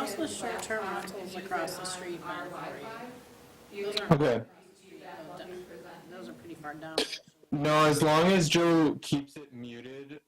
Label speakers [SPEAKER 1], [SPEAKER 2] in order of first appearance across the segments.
[SPEAKER 1] houseless short-term rentals across the street are for you. Those aren't,
[SPEAKER 2] Okay.
[SPEAKER 1] those are pretty far down, actually.
[SPEAKER 2] No, as long as Joe keeps it muted,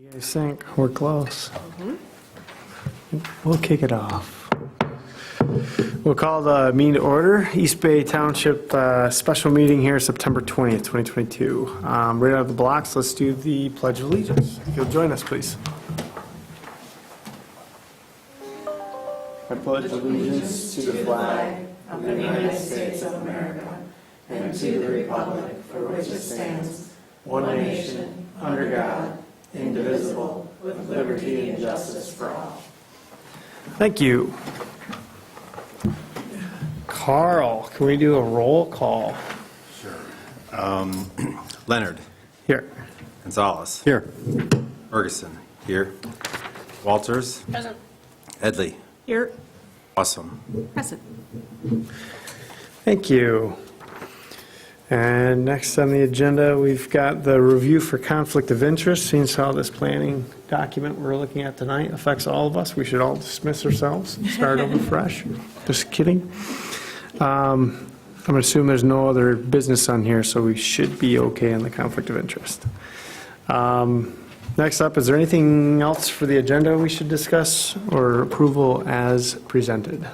[SPEAKER 3] You guys think we're close? We'll kick it off. We'll call the meeting to order. East Bay Township special meeting here, September 20th, 2022. Right out of the blocks, let's do the Pledge of Allegiance. If you'll join us, please. I pledge allegiance to the flag of the United States of America and to the republic for which it stands, one nation, under God, indivisible, with liberty and justice for all. Thank you. Carl, can we do a roll call?
[SPEAKER 4] Leonard.
[SPEAKER 3] Here.
[SPEAKER 4] Gonzalez.
[SPEAKER 3] Here.
[SPEAKER 4] Ferguson. Here. Walters.
[SPEAKER 1] Present.
[SPEAKER 4] Edley.
[SPEAKER 1] Here.
[SPEAKER 4] Awesome.
[SPEAKER 1] Present.
[SPEAKER 3] Thank you. And next on the agenda, we've got the review for conflict of interest. Seeing as how this planning document we're looking at tonight affects all of us, we should all dismiss ourselves and start over fresh. Just kidding. I'm going to assume there's no other business on here, so we should be okay on the conflict of interest. Next up, is there anything else for the agenda we should discuss or approval as presented?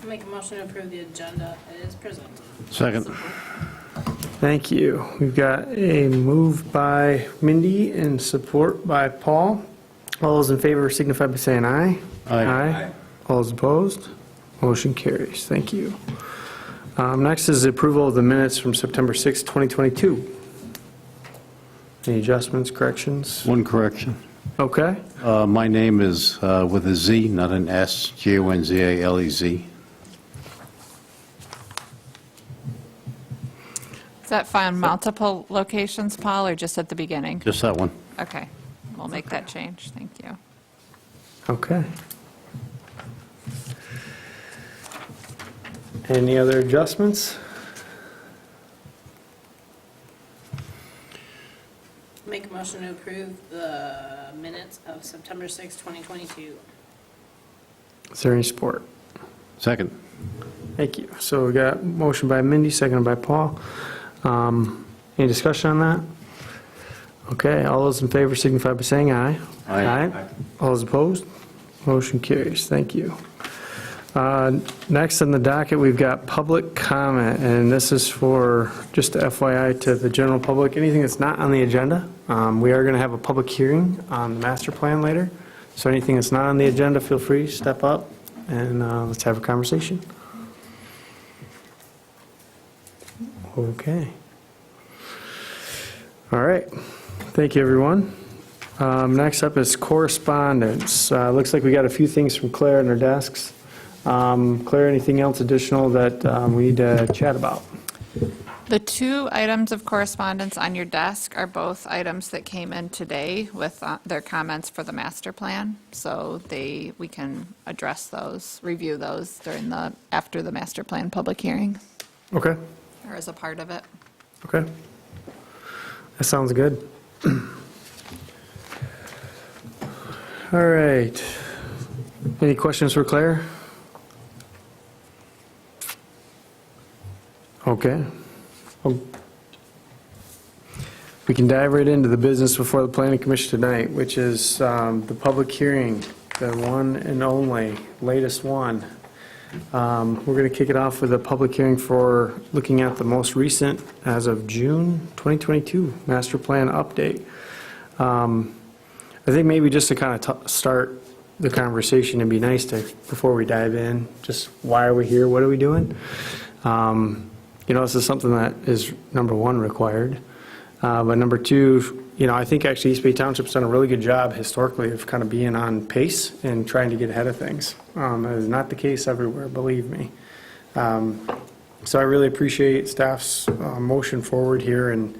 [SPEAKER 1] Make a motion to approve the agenda as presented.
[SPEAKER 5] Second.
[SPEAKER 3] Thank you. We've got a move by Mindy and support by Paul. All those in favor signify by saying aye.
[SPEAKER 5] Aye.
[SPEAKER 3] All those opposed? Motion carries. Thank you. Next is the approval of the minutes from September 6, 2022. Any adjustments, corrections?
[SPEAKER 5] One correction.
[SPEAKER 3] Okay.
[SPEAKER 5] My name is with a Z, not an S, Gonzalez.
[SPEAKER 6] Is that found multiple locations, Paul, or just at the beginning?
[SPEAKER 5] Just that one.
[SPEAKER 6] Okay, we'll make that change, thank you.
[SPEAKER 3] Okay. Any other adjustments?
[SPEAKER 1] Make a motion to approve the minutes of September 6, 2022.
[SPEAKER 3] Is there any support?
[SPEAKER 5] Second.
[SPEAKER 3] Thank you. So we got motion by Mindy, seconded by Paul. Any discussion on that? Okay, all those in favor signify by saying aye.
[SPEAKER 5] Aye.
[SPEAKER 3] All those opposed? Motion carries. Thank you. Next on the docket, we've got public comment, and this is for just FYI to the general public, anything that's not on the agenda. We are going to have a public hearing on the master plan later, so anything that's not on the agenda, feel free to step up and let's have a conversation. Okay. All right. Thank you, everyone. Next up is correspondence. Looks like we got a few things from Claire in her desks. Claire, anything else additional that we need to chat about?
[SPEAKER 6] The two items of correspondence on your desk are both items that came in today with their comments for the master plan. So we can address those, review those after the master plan public hearing,
[SPEAKER 3] Okay.
[SPEAKER 6] or as a part of it.
[SPEAKER 3] Okay. That sounds good. All right. Any questions for Claire? Okay. We can dive right into the business before the planning commission tonight, which is the public hearing, the one and only, latest one. We're going to kick it off with a public hearing for looking at the most recent, as of June 2022, master plan update. I think maybe just to kind of start the conversation, it'd be nice to, before we dive in, just why are we here, what are we doing? This is something that is, number one, required. But number two, I think actually East Bay Township's done a really good job historically of kind of being on pace and trying to get ahead of things. That is not the case everywhere, believe me. So I really appreciate staff's motion forward here and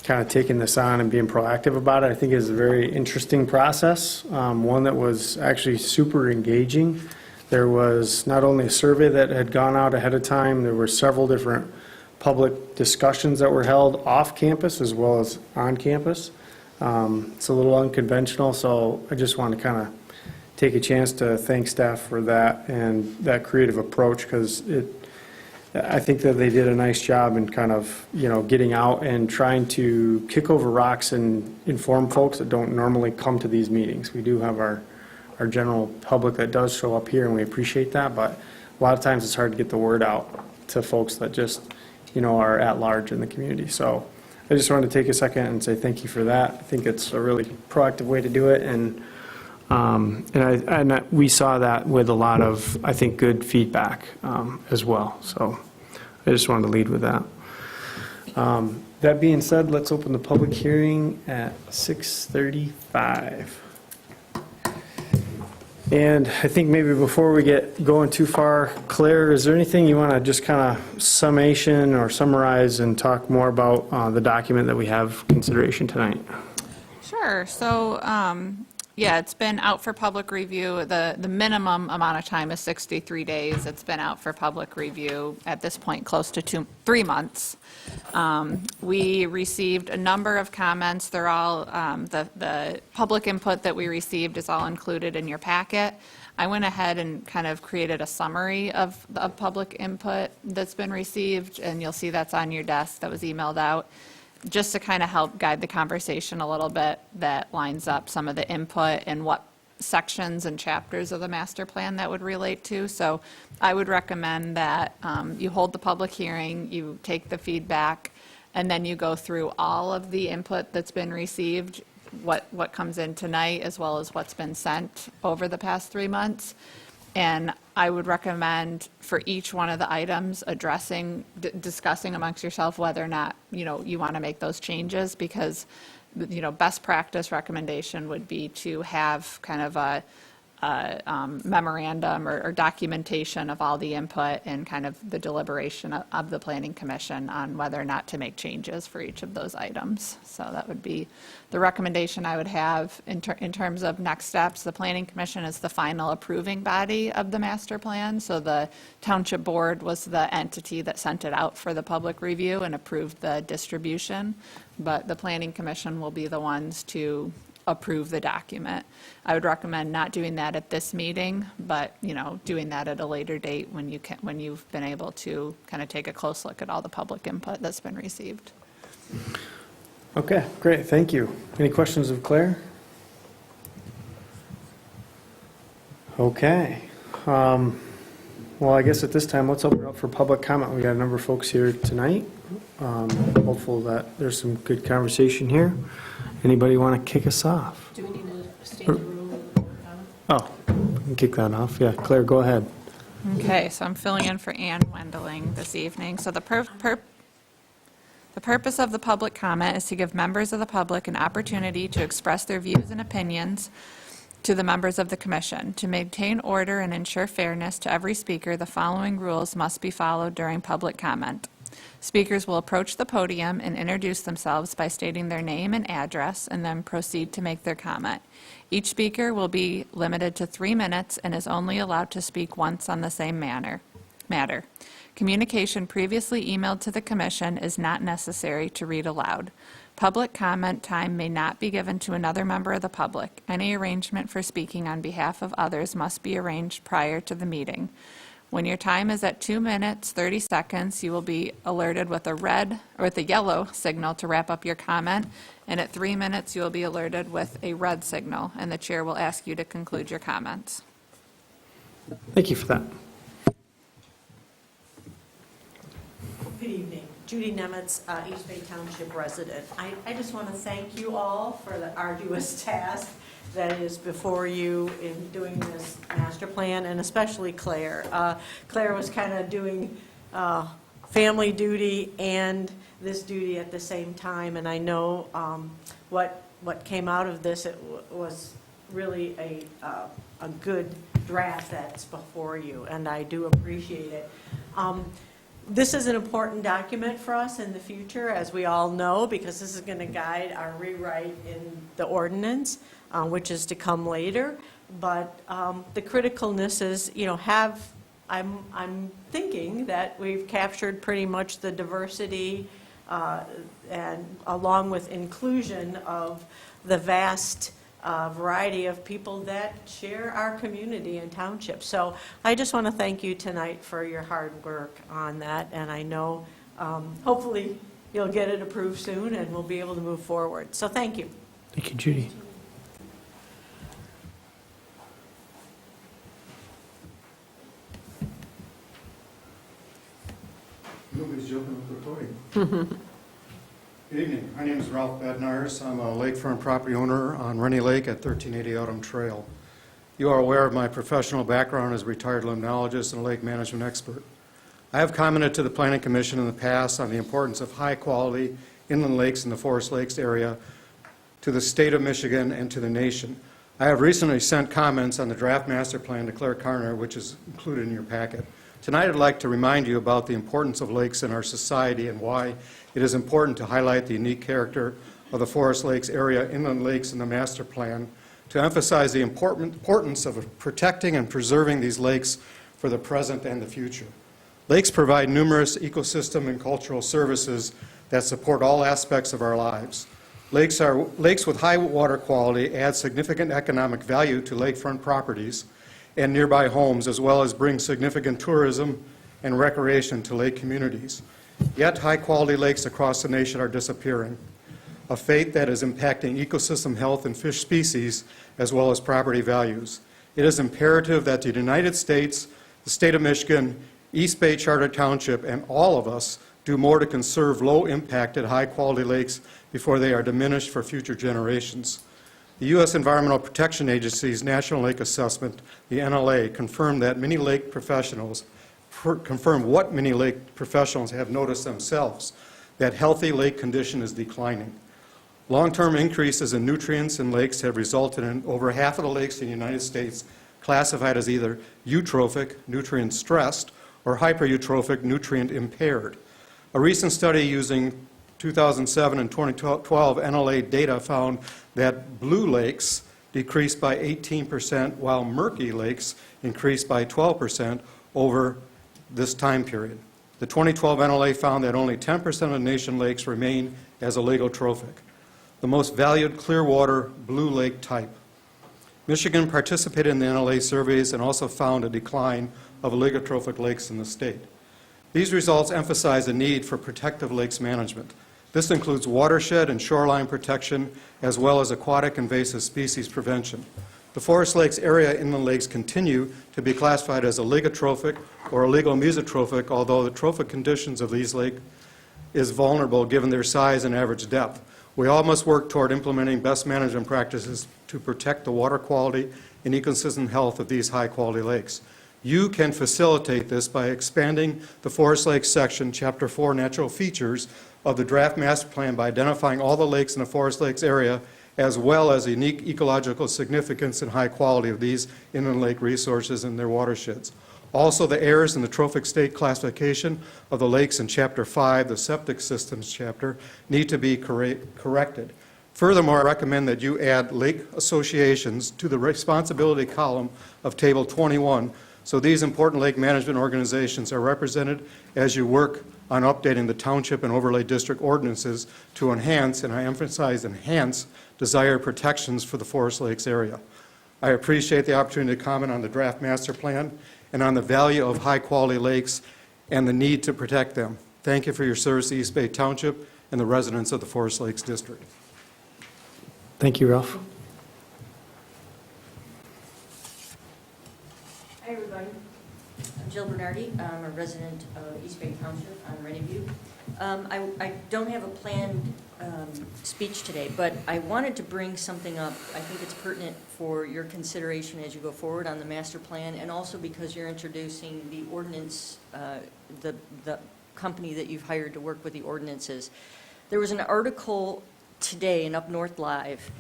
[SPEAKER 3] kind of taking this on and being proactive about it. I think it's a very interesting process, one that was actually super engaging. There was not only a survey that had gone out ahead of time, there were several different public discussions that were held off campus as well as on campus. It's a little unconventional, so I just want to kind of take a chance to thank staff for that and that creative approach, because I think that they did a nice job in kind of, getting out and trying to kick over rocks and inform folks that don't normally come to these meetings. We do have our general public that does show up here, and we appreciate that, but a lot of times it's hard to get the word out to folks that just, are at large in the community. So I just wanted to take a second and say thank you for that. I think it's a really proactive way to do it, and we saw that with a lot of, I think, good feedback as well. So I just wanted to lead with that. That being said, let's open the public hearing at 6:35. And I think maybe before we get going too far, Claire, is there anything you want to just kind of summation or summarize and talk more about the document that we have consideration tonight?
[SPEAKER 6] Sure. So, yeah, it's been out for public review. The minimum amount of time is 63 days. It's been out for public review at this point close to 3 months. We received a number of comments. They're all, the public input that we received is all included in your packet. I went ahead and kind of created a summary of public input that's been received, and you'll see that's on your desk, that was emailed out, just to kind of help guide the conversation a little bit that lines up some of the input and what sections and chapters of the master plan that would relate to. So I would recommend that you hold the public hearing, you take the feedback, and then you go through all of the input that's been received, what comes in tonight, as well as what's been sent over the past 3 months. And I would recommend for each one of the items addressing, discussing amongst yourself whether or not, you want to make those changes, because, best practice recommendation would be to have kind of a memorandum or documentation of all the input and kind of the deliberation of the Planning Commission on whether or not to make changes for each of those items. So that would be the recommendation I would have in terms of next steps. The Planning Commission is the final approving body of the master plan. So the Township Board was the entity that sent it out for the public review and approved the distribution. But the Planning Commission will be the ones to approve the document. I would recommend not doing that at this meeting, but, doing that at a later date when you've been able to kind of take a close look at all the public input that's been received.
[SPEAKER 3] Okay, great, thank you. Any questions of Claire? Okay. Well, I guess at this time, let's open it up for public comment. We got a number of folks here tonight. Hopeful that there's some good conversation here. Anybody want to kick us off?
[SPEAKER 1] Do we need to state the rule of the public comment?
[SPEAKER 3] Oh, we can kick that off. Yeah, Claire, go ahead.
[SPEAKER 6] Okay, so I'm filling in for Ann Wendling this evening. So the purpose of the public comment is to give members of the public an opportunity to express their views and opinions to the members of the commission. To maintain order and ensure fairness to every speaker, the following rules must be followed during public comment. Speakers will approach the podium and introduce themselves by stating their name and address, and then proceed to make their comment. Each speaker will be limited to 3 minutes and is only allowed to speak once on the same matter. Communication previously emailed to the commission is not necessary to read aloud. Public comment time may not be given to another member of the public. Any arrangement for speaking on behalf of others must be arranged prior to the meeting. When your time is at 2 minutes, 30 seconds, you will be alerted with a yellow signal to wrap up your comment, and at 3 minutes, you will be alerted with a red signal, and the chair will ask you to conclude your comments.
[SPEAKER 3] Thank you for that.
[SPEAKER 7] Good evening. Judy Nemitz, East Bay Township resident. I just want to thank you all for the arduous task that is before you in doing this master plan, and especially Claire. Claire was kind of doing family duty and this duty at the same time, and I know what came out of this. It was really a good draft that's before you, and I do appreciate it. This is an important document for us in the future, as we all know, because this is going to guide our rewrite in the ordinance, which is to come later. But the criticalness is, I'm thinking that we've captured pretty much the diversity and along with inclusion of the vast variety of people that share our community and township. So I just want to thank you tonight for your hard work on that, and I know hopefully you'll get it approved soon and we'll be able to move forward. So thank you.
[SPEAKER 3] Thank you, Judy.
[SPEAKER 8] Nobody's jumping up the podium. Good evening. My name is Ralph Bednars. I'm a lakefront property owner on Rennie Lake at 1380 Autumn Trail. You are aware of my professional background as a retired limnologist and a lake management expert. I have commented to the Planning Commission in the past on the importance of high-quality inland lakes in the Forest Lakes area to the state of Michigan and to the nation. I have recently sent comments on the draft master plan to Claire Carner, which is included in your packet. Tonight, I'd like to remind you about the importance of lakes in our society and why it is important to highlight the unique character of the Forest Lakes area inland lakes in the master plan, to emphasize the importance of protecting and preserving these lakes for the present and the future. Lakes provide numerous ecosystem and cultural services that support all aspects of our lives. Lakes with high water quality add significant economic value to lakefront properties and nearby homes, as well as bring significant tourism and recreation to lake communities. Yet high-quality lakes across the nation are disappearing, a fate that is impacting ecosystem health and fish species, as well as property values. It is imperative that the United States, the state of Michigan, East Bay Charter Township, and all of us do more to conserve low-impacted, high-quality lakes before they are diminished for future generations. The U.S. Environmental Protection Agency's National Lake Assessment, the NLA, confirmed what many lake professionals have noticed themselves, that healthy lake condition is declining. Long-term increases in nutrients in lakes have resulted in over half of the lakes in the United States classified as either eutrophic, nutrient stressed, or hypereutrophic, nutrient impaired. A recent study using 2007 and 2012 NLA data found that blue lakes decreased by 18%, while murky lakes increased by 12% over this time period. The 2012 NLA found that only 10% of the nation lakes remain as oligotrophic, the most valued clearwater blue lake type. Michigan participated in the NLA surveys and also found a decline of oligotrophic lakes in the state. These results emphasize the need for protective lakes management. This includes watershed and shoreline protection, as well as aquatic invasive species prevention. The Forest Lakes area inland lakes continue to be classified as oligotrophic or oligomesotrophic, although the trophic conditions of these lakes is vulnerable given their size and average depth. We all must work toward implementing best management practices to protect the water quality and ecosystem health of these high-quality lakes. You can facilitate this by expanding the Forest Lakes section, Chapter 4, Natural Features, of the draft master plan by identifying all the lakes in the Forest Lakes area, as well as the unique ecological significance and high quality of these inland lake resources and their watersheds. Also, the errors in the trophic state classification of the lakes in Chapter 5, the septic systems chapter, need to be corrected. Furthermore, I recommend that you add lake associations to the responsibility column of Table 21, so these important lake management organizations are represented as you work on updating the township and overlay district ordinances to enhance, and I emphasize enhance, desired protections for the Forest Lakes area. I appreciate the opportunity to comment on the draft master plan and on the value of high-quality lakes and the need to protect them. Thank you for your service to East Bay Township and the residents of the Forest Lakes District.
[SPEAKER 3] Thank you, Ralph.
[SPEAKER 9] Hi, everybody. I'm Jill Bernardi. I'm a resident of East Bay Township on Rennie View. I don't have a planned speech today, but I wanted to bring something up. I think it's pertinent for your consideration as you go forward on the master plan, and also because you're introducing the ordinance, the company that you've hired to work with the ordinances. There was an article today in Up North Live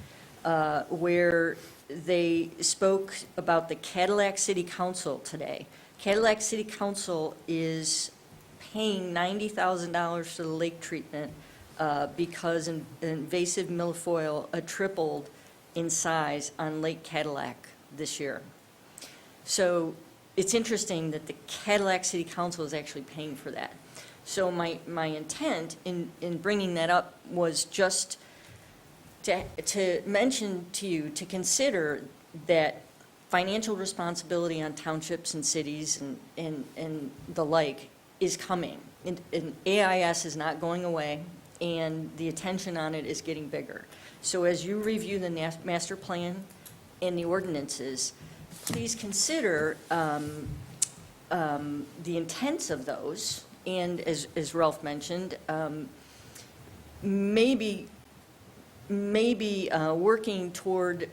[SPEAKER 9] where they spoke about the Cadillac City Council today. Cadillac City Council is paying $90,000 for the lake treatment because invasive milfoil tripled in size on Lake Cadillac this year. So it's interesting that the Cadillac City Council is actually paying for that. So my intent in bringing that up was just to mention to you to consider that financial responsibility on townships and cities and the like is coming. And AIS is not going away, and the attention on it is getting bigger. So as you review the master plan and the ordinances, please consider the intents of those, and as Ralph mentioned, maybe working toward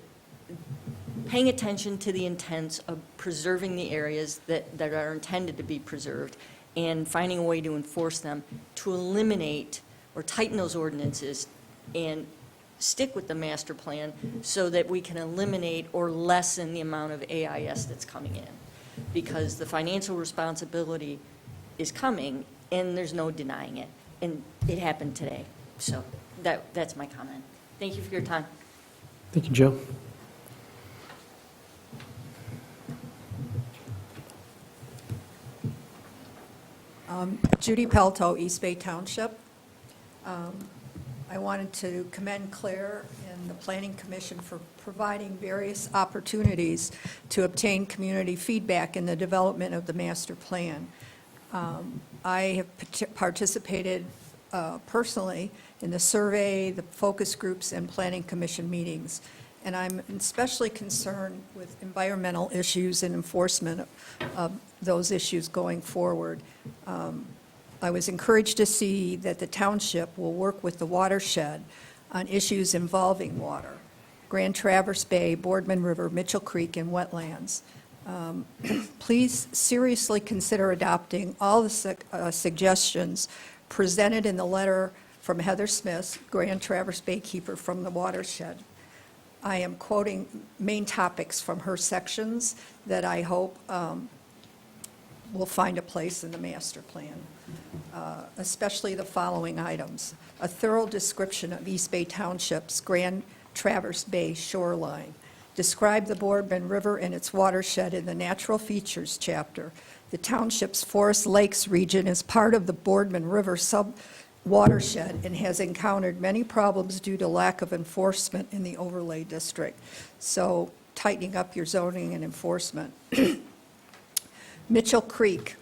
[SPEAKER 9] paying attention to the intents of preserving the areas that are intended to be preserved and finding a way to enforce them, to eliminate or tighten those ordinances and stick with the master plan so that we can eliminate or lessen the amount of AIS that's coming in. Because the financial responsibility is coming, and there's no denying it. And it happened today. So that's my comment. Thank you for your time.
[SPEAKER 3] Thank you, Joe.
[SPEAKER 10] Judy Pelto, East Bay Township. I wanted to commend Claire and the Planning Commission for providing various opportunities to obtain community feedback in the development of the master plan. I have participated personally in the survey, the focus groups, and Planning Commission meetings, and I'm especially concerned with environmental issues and enforcement of those issues going forward. I was encouraged to see that the township will work with the watershed on issues involving water, Grand Traverse Bay, Boardman River, Mitchell Creek, and wetlands. Please seriously consider adopting all the suggestions presented in the letter from Heather Smith, Grand Traverse Baykeeper from the watershed. I am quoting main topics from her sections that I hope will find a place in the master plan, especially the following items: a thorough description of East Bay Township's Grand Traverse Bay shoreline, describe the Boardman River and its watershed in the natural features chapter. The township's Forest Lakes region is part of the Boardman River sub-watershed and has encountered many problems due to lack of enforcement in the overlay district. So tightening up your zoning and enforcement. Mitchell Creek,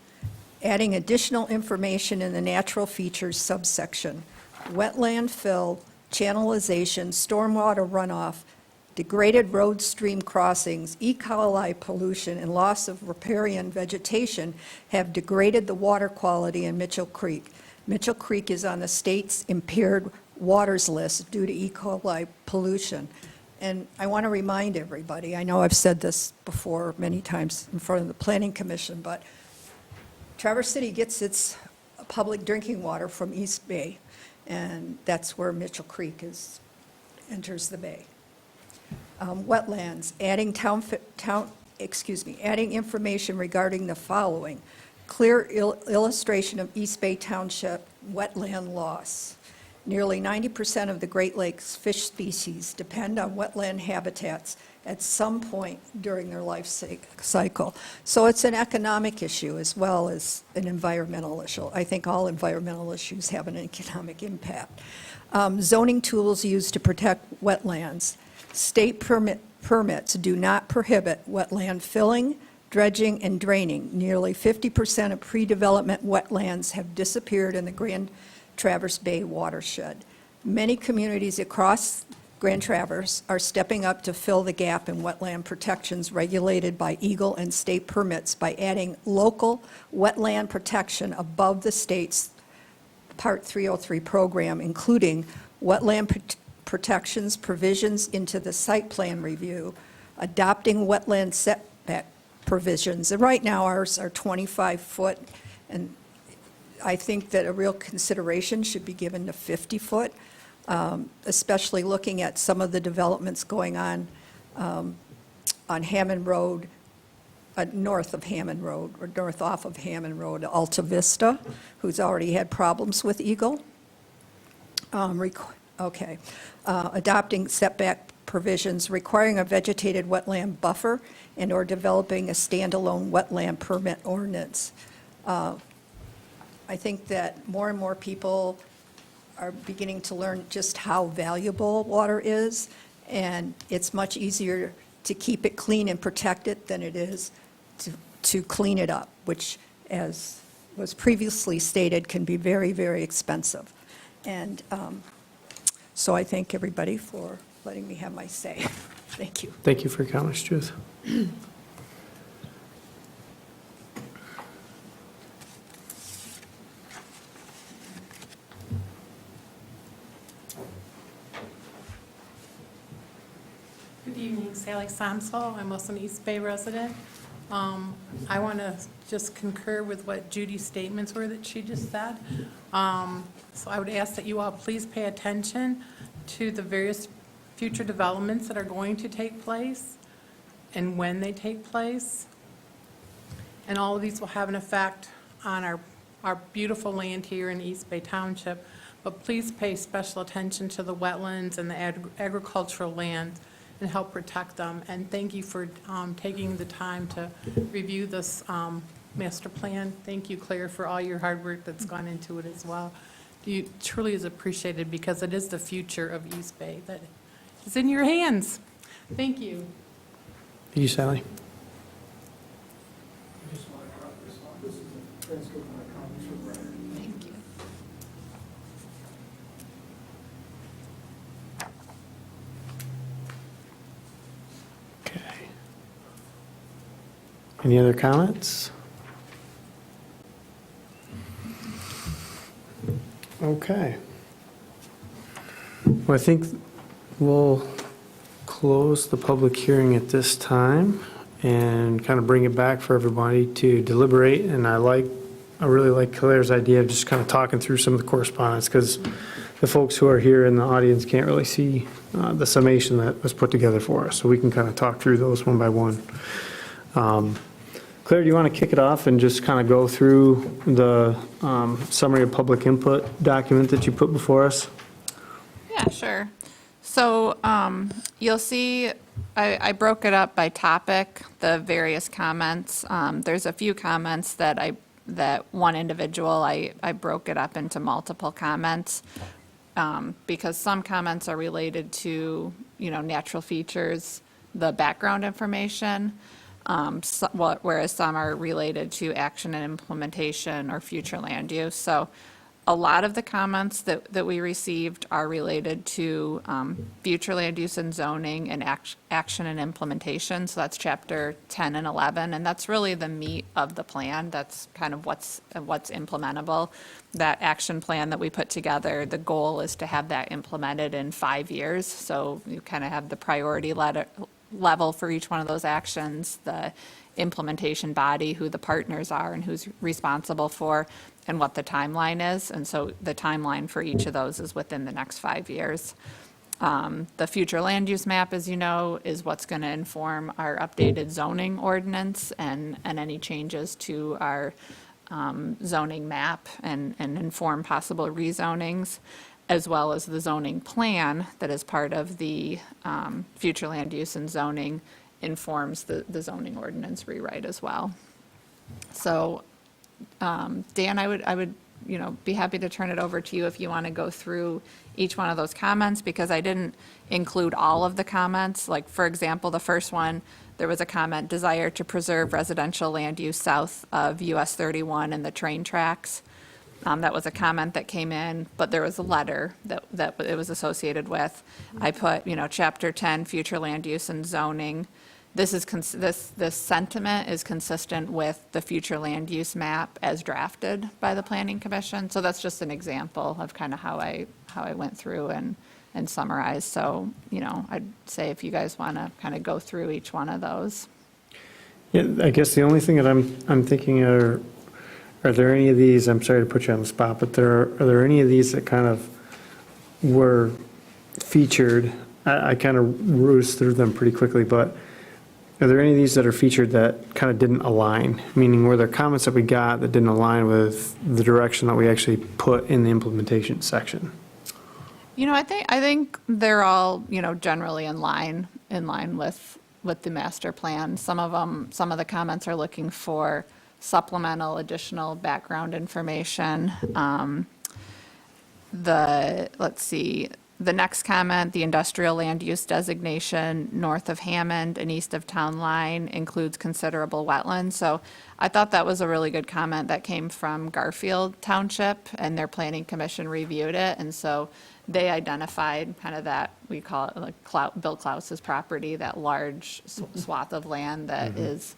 [SPEAKER 10] adding additional information in the natural features subsection, wetland fill, channelization, stormwater runoff, degraded road stream crossings, E. coli pollution, and loss of riparian vegetation have degraded the water quality in Mitchell Creek. Mitchell Creek is on the state's impaired waters list due to E. coli pollution. And I want to remind everybody, I know I've said this before many times in front of the Planning Commission, but Traverse City gets its public drinking water from East Bay, and that's where Mitchell Creek enters the bay. Wetlands, adding adding information regarding the following: clear illustration of East Bay Township wetland loss. Nearly 90% of the Great Lakes fish species depend on wetland habitats at some point during their life cycle. So it's an economic issue as well as an environmental issue. I think all environmental issues have an economic impact. Zoning tools used to protect wetlands. State permits do not prohibit wetland filling, dredging, and draining. Nearly 50% of pre-development wetlands have disappeared in the Grand Traverse Bay watershed. Many communities across Grand Traverse are stepping up to fill the gap in wetland protections regulated by Eagle and state permits by adding local wetland protection above the state's Part 303 program, including wetland protections provisions into the site plan review, adopting wetland setback provisions. And right now ours are 25 foot, and I think that a real consideration should be given to 50 foot, especially looking at some of the developments going on Hammond Road, north of Hammond Road, or north off of Hammond Road, Alta Vista, who's already had problems with Eagle. Adopting setback provisions requiring a vegetated wetland buffer and/or developing a standalone wetland permit ordinance. I think that more and more people are beginning to learn just how valuable water is, and it's much easier to keep it clean and protect it than it is to clean it up, which, as was previously stated, can be very, very expensive. And so I thank everybody for letting me have my say. Thank you.
[SPEAKER 3] Thank you for your comments, Judith.
[SPEAKER 11] Good evening, Sally Samsel. I'm also an East Bay resident. I want to just concur with what Judy's statements were that she just said. So I would ask that you all please pay attention to the various future developments that are going to take place and when they take place. And all of these will have an effect on our beautiful land here in East Bay Township. But please pay special attention to the wetlands and the agricultural land and help protect them. And thank you for taking the time to review this master plan. Thank you, Claire, for all your hard work that's gone into it as well. It truly is appreciated because it is the future of East Bay that is in your hands. Thank you.
[SPEAKER 3] Thank you, Sally.
[SPEAKER 6] Thank you.
[SPEAKER 3] Okay. Any other comments? Okay. Well, I think we'll close the public hearing at this time and kind of bring it back for everybody to deliberate. And I really like Claire's idea of just kind of talking through some of the correspondence, because the folks who are here in the audience can't really see the summation that was put together for us. So we can kind of talk through those one by one. Claire, do you want to kick it off and just kind of go through the summary of public input document that you put before us?
[SPEAKER 6] Yeah, sure. So you'll see I broke it up by topic, the various comments. There's a few comments that one individual, I broke it up into multiple comments because some comments are related to, natural features, the background information, whereas some are related to action and implementation or future land use. So a lot of the comments that we received are related to future land use and zoning and action and implementation. So that's chapter 10 and 11, and that's really the meat of the plan. That's kind of what's implementable. That action plan that we put together, the goal is to have that implemented in 5 years. So you kind of have the priority level for each one of those actions, the implementation body, who the partners are and who's responsible for, and what the timeline is. And so the timeline for each of those is within the next 5 years. The future land use map, as you know, is what's going to inform our updated zoning ordinance and any changes to our zoning map and inform possible rezonings, as well as the zoning plan that is part of the future land use and zoning informs the zoning ordinance rewrite as well. So, Dan, I would be happy to turn it over to you if you want to go through each one of those comments, because I didn't include all of the comments. Like, for example, the first one, there was a comment, desire to preserve residential land use south of US 31 and the train tracks. That was a comment that came in, but there was a letter that it was associated with. I put, chapter 10, future land use and zoning. This sentiment is consistent with the future land use map as drafted by the Planning Commission. So that's just an example of kind of how I went through and summarized. So, I'd say if you guys want to kind of go through each one of those.
[SPEAKER 3] Yeah, I guess the only thing that I'm thinking are there any of these, I'm sorry to put you on the spot, but are there any of these that kind of were featured? I kind of ruse through them pretty quickly, but are there any of these that are featured that kind of didn't align? Meaning, were there comments that we got that didn't align with the direction that we actually put in the implementation section?
[SPEAKER 6] I think they're all, generally in line with the master plan. Some of the comments are looking for supplemental additional background information. let's see, the next comment, the industrial land use designation north of Hammond and east of Town Line includes considerable wetlands. So I thought that was a really good comment that came from Garfield Township, and their planning commission reviewed it. And so they identified kind of that, we call it like Bill Klaus's property, that large swath of land that is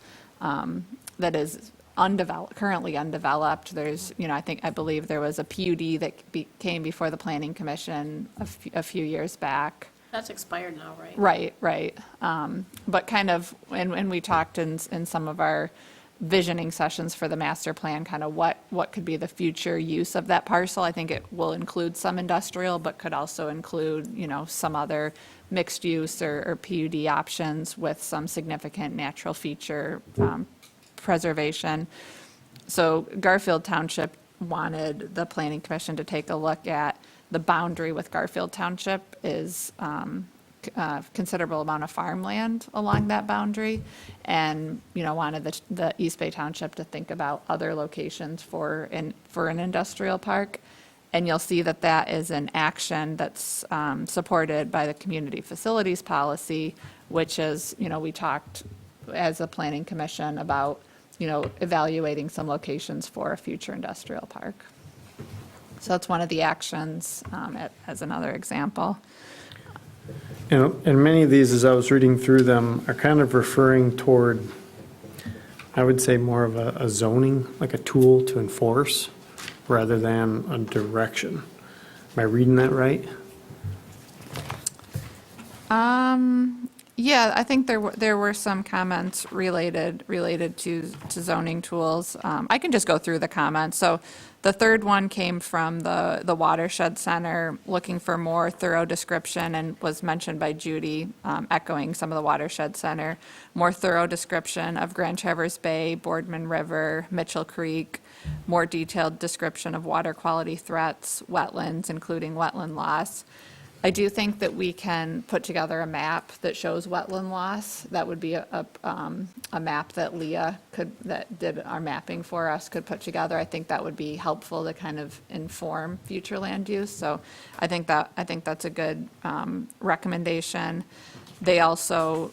[SPEAKER 6] undeveloped, currently undeveloped. There's, I believe there was a PUD that came before the planning commission a few years back.
[SPEAKER 1] That's expired now, right?
[SPEAKER 6] Right. But kind of, and we talked in some of our visioning sessions for the master plan, kind of what could be the future use of that parcel. I think it will include some industrial, but could also include, some other mixed use or PUD options with some significant natural feature preservation. So Garfield Township wanted the planning commission to take a look at the boundary with Garfield Township is considerable amount of farmland along that boundary, and wanted the East Bay Township to think about other locations for an industrial park. And you'll see that that is an action that's supported by the community facilities policy, which is, we talked as a planning commission about evaluating some locations for a future industrial park. So that's one of the actions as another example.
[SPEAKER 3] And many of these, as I was reading through them, are kind of referring toward, I would say, more of a zoning, like a tool to enforce, rather than a direction. Am I reading that right?
[SPEAKER 6] Yeah, I think there were some comments related to zoning tools. I can just go through the comments. So the third one came from the Watershed Center, looking for more thorough description, and was mentioned by Judy, echoing some of the Watershed Center, more thorough description of Grand Traverse Bay, Boardman River, Mitchell Creek, more detailed description of water quality threats, wetlands, including wetland loss. I do think that we can put together a map that shows wetland loss. That would be a map that Leah that did our mapping for us, could put together. I think that would be helpful to kind of inform future land use. So I think that's a good recommendation. They also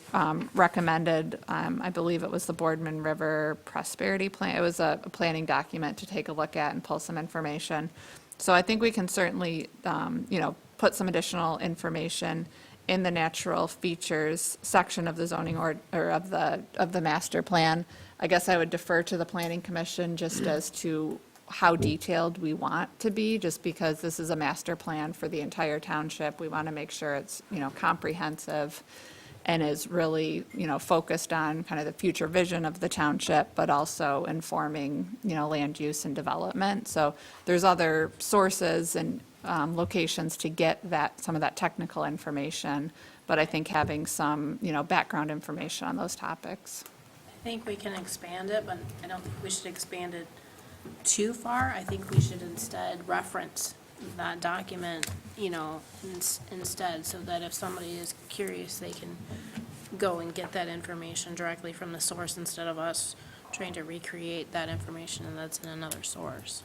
[SPEAKER 6] recommended, I believe it was the Boardman River Prosperity Plan. It was a planning document to take a look at and pull some information. So I think we can certainly, put some additional information in the natural features section of the zoning or of the master plan. I guess I would defer to the planning commission just as to how detailed we want to be, just because this is a master plan for the entire township. We want to make sure it's, comprehensive and is really, focused on kind of the future vision of the township, but also informing, land use and development. So there's other sources and locations to get some of that technical information, but I think having some, background information on those topics.
[SPEAKER 1] I think we can expand it, but I don't think we should expand it too far. I think we should instead reference that document, instead, so that if somebody is curious, they can go and get that information directly from the source instead of us trying to recreate that information and that's in another source.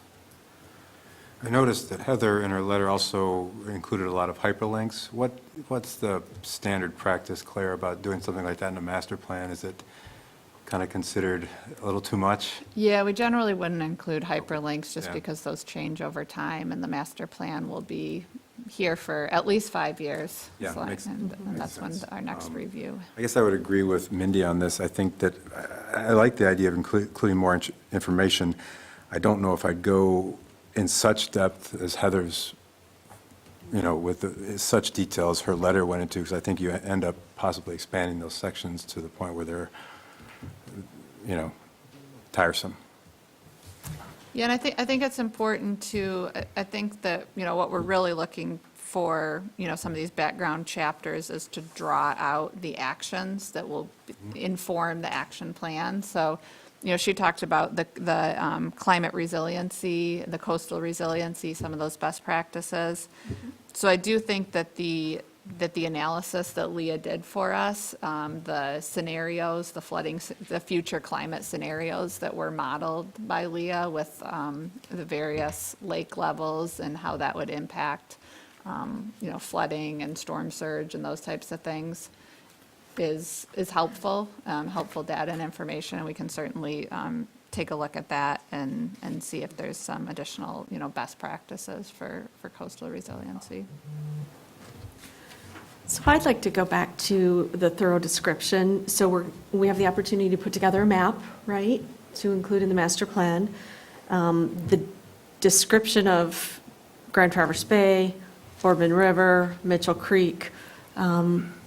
[SPEAKER 4] I noticed that Heather in her letter also included a lot of hyperlinks. What's the standard practice, Claire, about doing something like that in a master plan? Is it kind of considered a little too much?
[SPEAKER 6] Yeah, we generally wouldn't include hyperlinks just
[SPEAKER 4] Yeah.
[SPEAKER 6] because those change over time, and the master plan will be here for at least 5 years.
[SPEAKER 4] Yeah,
[SPEAKER 6] So,
[SPEAKER 4] makes
[SPEAKER 6] and that's when
[SPEAKER 4] sense.
[SPEAKER 6] our next review.
[SPEAKER 4] I guess I would agree with Mindy on this. I think that I like the idea of including more information. I don't know if I'd go in such depth as Heather's, with such detail as her letter went into, because I think you end up possibly expanding those sections to the point where they're, tiresome.
[SPEAKER 6] Yeah, and I think it's important to, I think that, what we're really looking for, some of these background chapters is to draw out the actions that will inform the action plan. So, she talked about the climate resiliency, the coastal resiliency, some of those best practices. So I do think that the the analysis that Leah did for us, the scenarios, the flooding, the future climate scenarios that were modeled by Leah with the various lake levels and how that would impact, flooding and storm surge and those types of things is helpful, helpful data and information. And we can certainly take a look at that and see if there's some additional, best practices for coastal resiliency.
[SPEAKER 12] So I'd like to go back to the thorough description. So we have the opportunity to put together a map, right, to include in the master plan. The description of Grand Traverse Bay, Boardman River, Mitchell Creek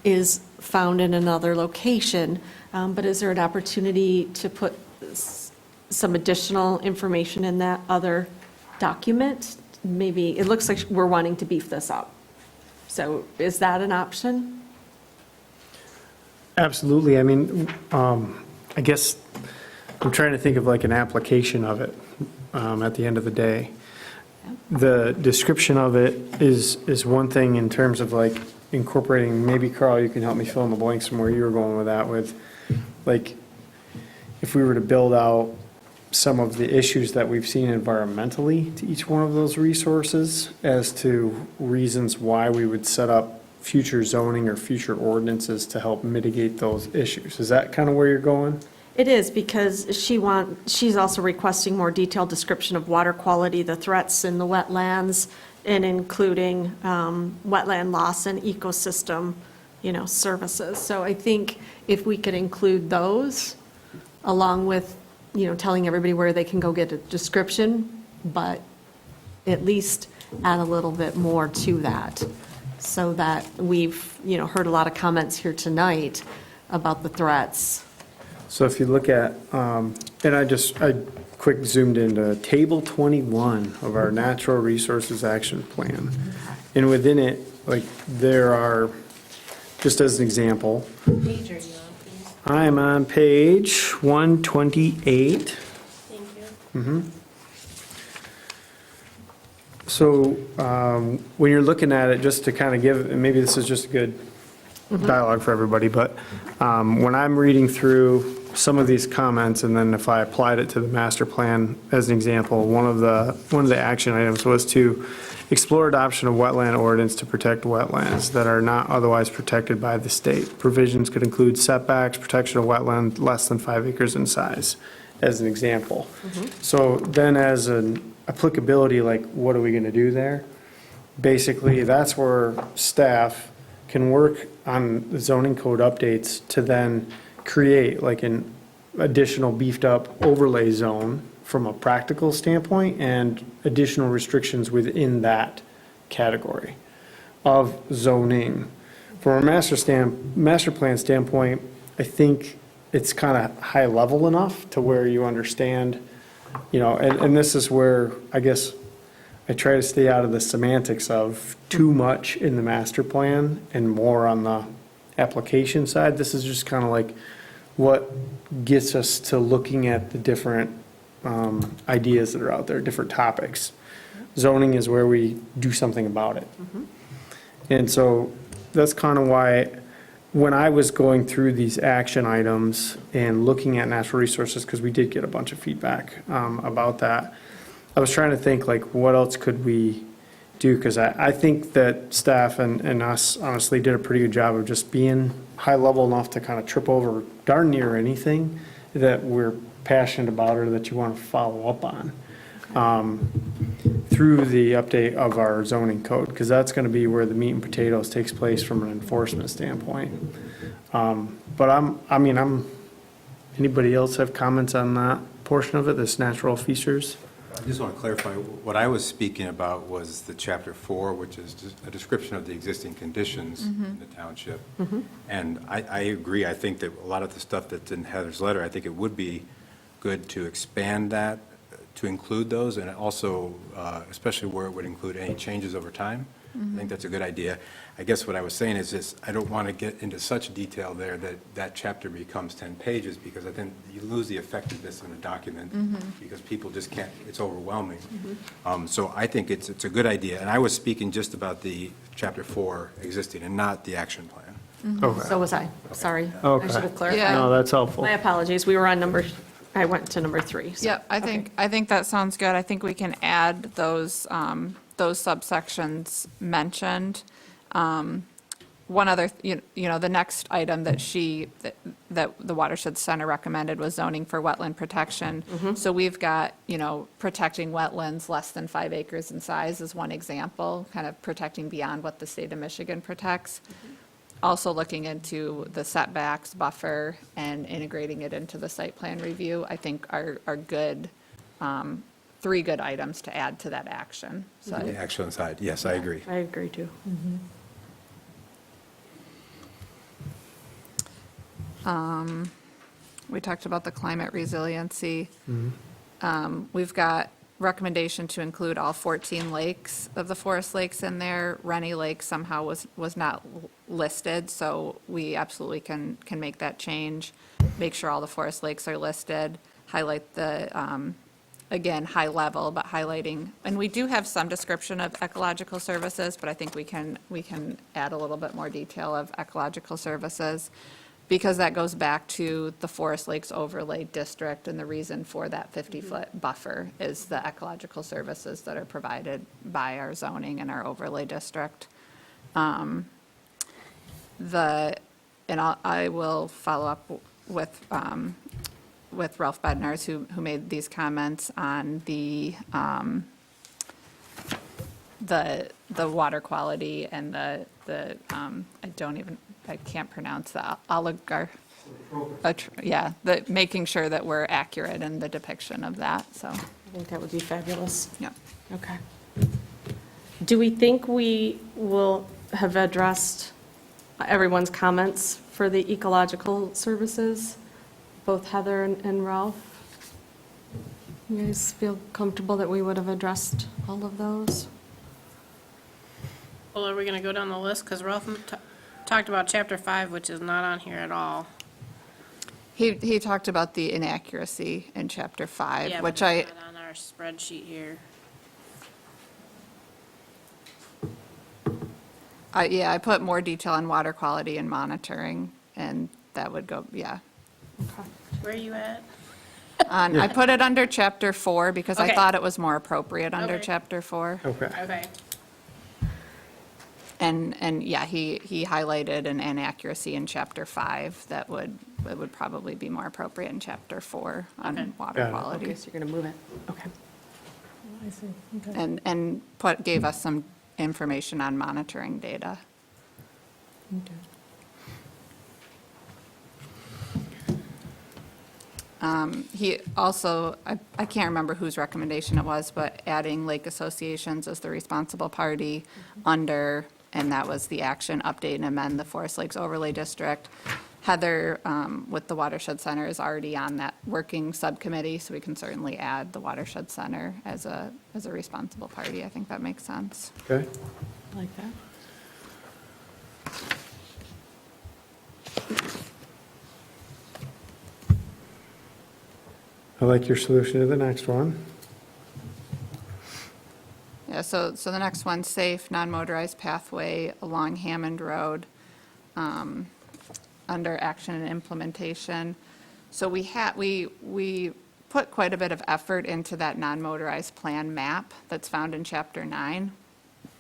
[SPEAKER 12] is found in another location. But is there an opportunity to put some additional information in that other document? Maybe, it looks like we're wanting to beef this up. So is that an option?
[SPEAKER 3] Absolutely. I mean, I guess I'm trying to think of like an application of it at the end of the day. The description of it is one thing in terms of like incorporating, maybe Carl, you can help me fill in the blanks from where you were going with that, with like, if we were to build out some of the issues that we've seen environmentally to each one of those resources as to reasons why we would set up future zoning or future ordinances to help mitigate those issues. Is that kind of where you're going?
[SPEAKER 12] It is, because she's also requesting more detailed description of water quality, the threats in the wetlands, and including wetland loss and ecosystem, services. So I think if we could include those, along with, telling everybody where they can go get a description, but at least add a little bit more to that, so that we've, heard a lot of comments here tonight about the threats.
[SPEAKER 3] So if you look at, and I quick zoomed into table 21 of our natural resources action plan. And within it, like, there are, just as an example,
[SPEAKER 1] Page are you on, please?
[SPEAKER 3] I am on page 128.
[SPEAKER 1] Thank you.
[SPEAKER 3] So when you're looking at it, just to kind of give, and maybe this is just a good dialogue for everybody, but when I'm reading through some of these comments, and then if I applied it to the master plan as an example, one of the action items was to explore adoption of wetland ordinance to protect wetlands that are not otherwise protected by the state. Provisions could include setbacks, protection of wetland less than 5 acres in size, as an example. So then as an applicability, like, what are we going to do there? Basically, that's where staff can work on the zoning code updates to then create like an additional beefed up overlay zone from a practical standpoint and additional restrictions within that category of zoning. From a master plan standpoint, I think it's kind of high level enough to where you understand, and this is where I guess I try to stay out of the semantics of too much in the master plan and more on the application side. This is just kind of like what gets us to looking at the different ideas that are out there, different topics. Zoning is where we do something about it. And so that's kind of why when I was going through these action items and looking at natural resources, because we did get a bunch of feedback about that, I was trying to think like, what else could we do? Because I think that staff and us honestly did a pretty good job of just being high level enough to kind of trip over darn near anything that we're passionate about or that you want to follow up on through the update of our zoning code, because that's going to be where the meat and potatoes takes place from an enforcement standpoint. But anybody else have comments on that portion of it, this natural features?
[SPEAKER 4] I just want to clarify, what I was speaking about was the chapter 4, which is just a description of the existing conditions in the township. And I agree, I think that a lot of the stuff that's in Heather's letter, I think it would be good to expand that, to include those, and also, especially where it would include any changes over time. I think that's a good idea. I guess what I was saying is just, I don't want to get into such detail there that that chapter becomes 10 pages, because I think you lose the effectiveness in a document, because people just can't, it's overwhelming. So I think it's a good idea, and I was speaking just about the Chapter 4 existing and not the action plan.
[SPEAKER 3] Okay.
[SPEAKER 12] So was I, sorry. I
[SPEAKER 3] Okay.
[SPEAKER 12] should have clarified.
[SPEAKER 6] Yeah.
[SPEAKER 3] No, that's helpful.
[SPEAKER 12] My apologies, we were on I went to number 3. so-
[SPEAKER 6] Yep, I think that sounds good. I think we can add those subsections mentioned. One other, the next item that that the Watershed Center recommended was zoning for wetland protection. So we've got, protecting wetlands less than 5 acres in size is one example, kind of protecting beyond what the state of Michigan protects. Also looking into the setbacks, buffer, and integrating it into the site plan review, I think are good, 3 good items to add to that action. So
[SPEAKER 4] The action side, yes, I agree.
[SPEAKER 12] I agree, too.
[SPEAKER 6] we talked about the climate resiliency. We've got recommendation to include all 14 lakes of the forest lakes in there. Rennie Lake somehow was not listed, so we absolutely can make that change. Make sure all the forest lakes are listed, highlight the, again, high level, but highlighting, and we do have some description of ecological services, but I think we can add a little bit more detail of ecological services, because that goes back to the Forest Lakes Overlay District, and the reason for that 50-foot buffer is the ecological services that are provided by our zoning and our overlay district. I will follow up with Ralph Bednarz, who made these comments on the water quality and I can't pronounce the oligar. Making sure that we're accurate in the depiction of that, so,
[SPEAKER 12] I think that would be fabulous.
[SPEAKER 6] yeah.
[SPEAKER 12] Okay. Do we think we will have addressed everyone's comments for the ecological services, both Heather and Ralph? You guys feel comfortable that we would have addressed all of those?
[SPEAKER 1] Well, are we going to go down the list? Because Ralph talked about Chapter 5, which is not on here at all.
[SPEAKER 6] He talked about the inaccuracy in Chapter 5,
[SPEAKER 1] Yeah,
[SPEAKER 6] which
[SPEAKER 1] but it's not on our spreadsheet here.
[SPEAKER 6] I put more detail on water quality and monitoring, and that would go, yeah.
[SPEAKER 1] Where are you at?
[SPEAKER 6] I put it under Chapter 4 because I
[SPEAKER 1] Okay.
[SPEAKER 6] thought it was more appropriate under
[SPEAKER 1] Okay.
[SPEAKER 6] Chapter 4.
[SPEAKER 3] Okay.
[SPEAKER 1] Okay.
[SPEAKER 6] And yeah, he highlighted an inaccuracy in Chapter 5 that would probably be more appropriate in Chapter 4
[SPEAKER 1] Okay.
[SPEAKER 6] on water
[SPEAKER 3] Got it.
[SPEAKER 6] quality.
[SPEAKER 12] Okay, so you're going to move it. Okay.
[SPEAKER 11] I see, okay.
[SPEAKER 6] And gave us some information on monitoring data. He also, I can't remember whose recommendation it was, but adding lake associations as the responsible party under, and that was the action, update and amend the Forest Lakes Overlay District. Heather, with the Watershed Center, is already on that working subcommittee, so we can certainly add the Watershed Center as a responsible party. I think that makes sense.
[SPEAKER 3] Okay.
[SPEAKER 12] I like that.
[SPEAKER 3] I like your solution to the next one.
[SPEAKER 6] Yeah, so the next one, safe, non-motorized pathway along Hammond Road, under action and implementation. So we put quite a bit of effort into that non-motorized plan map that's found in Chapter 9.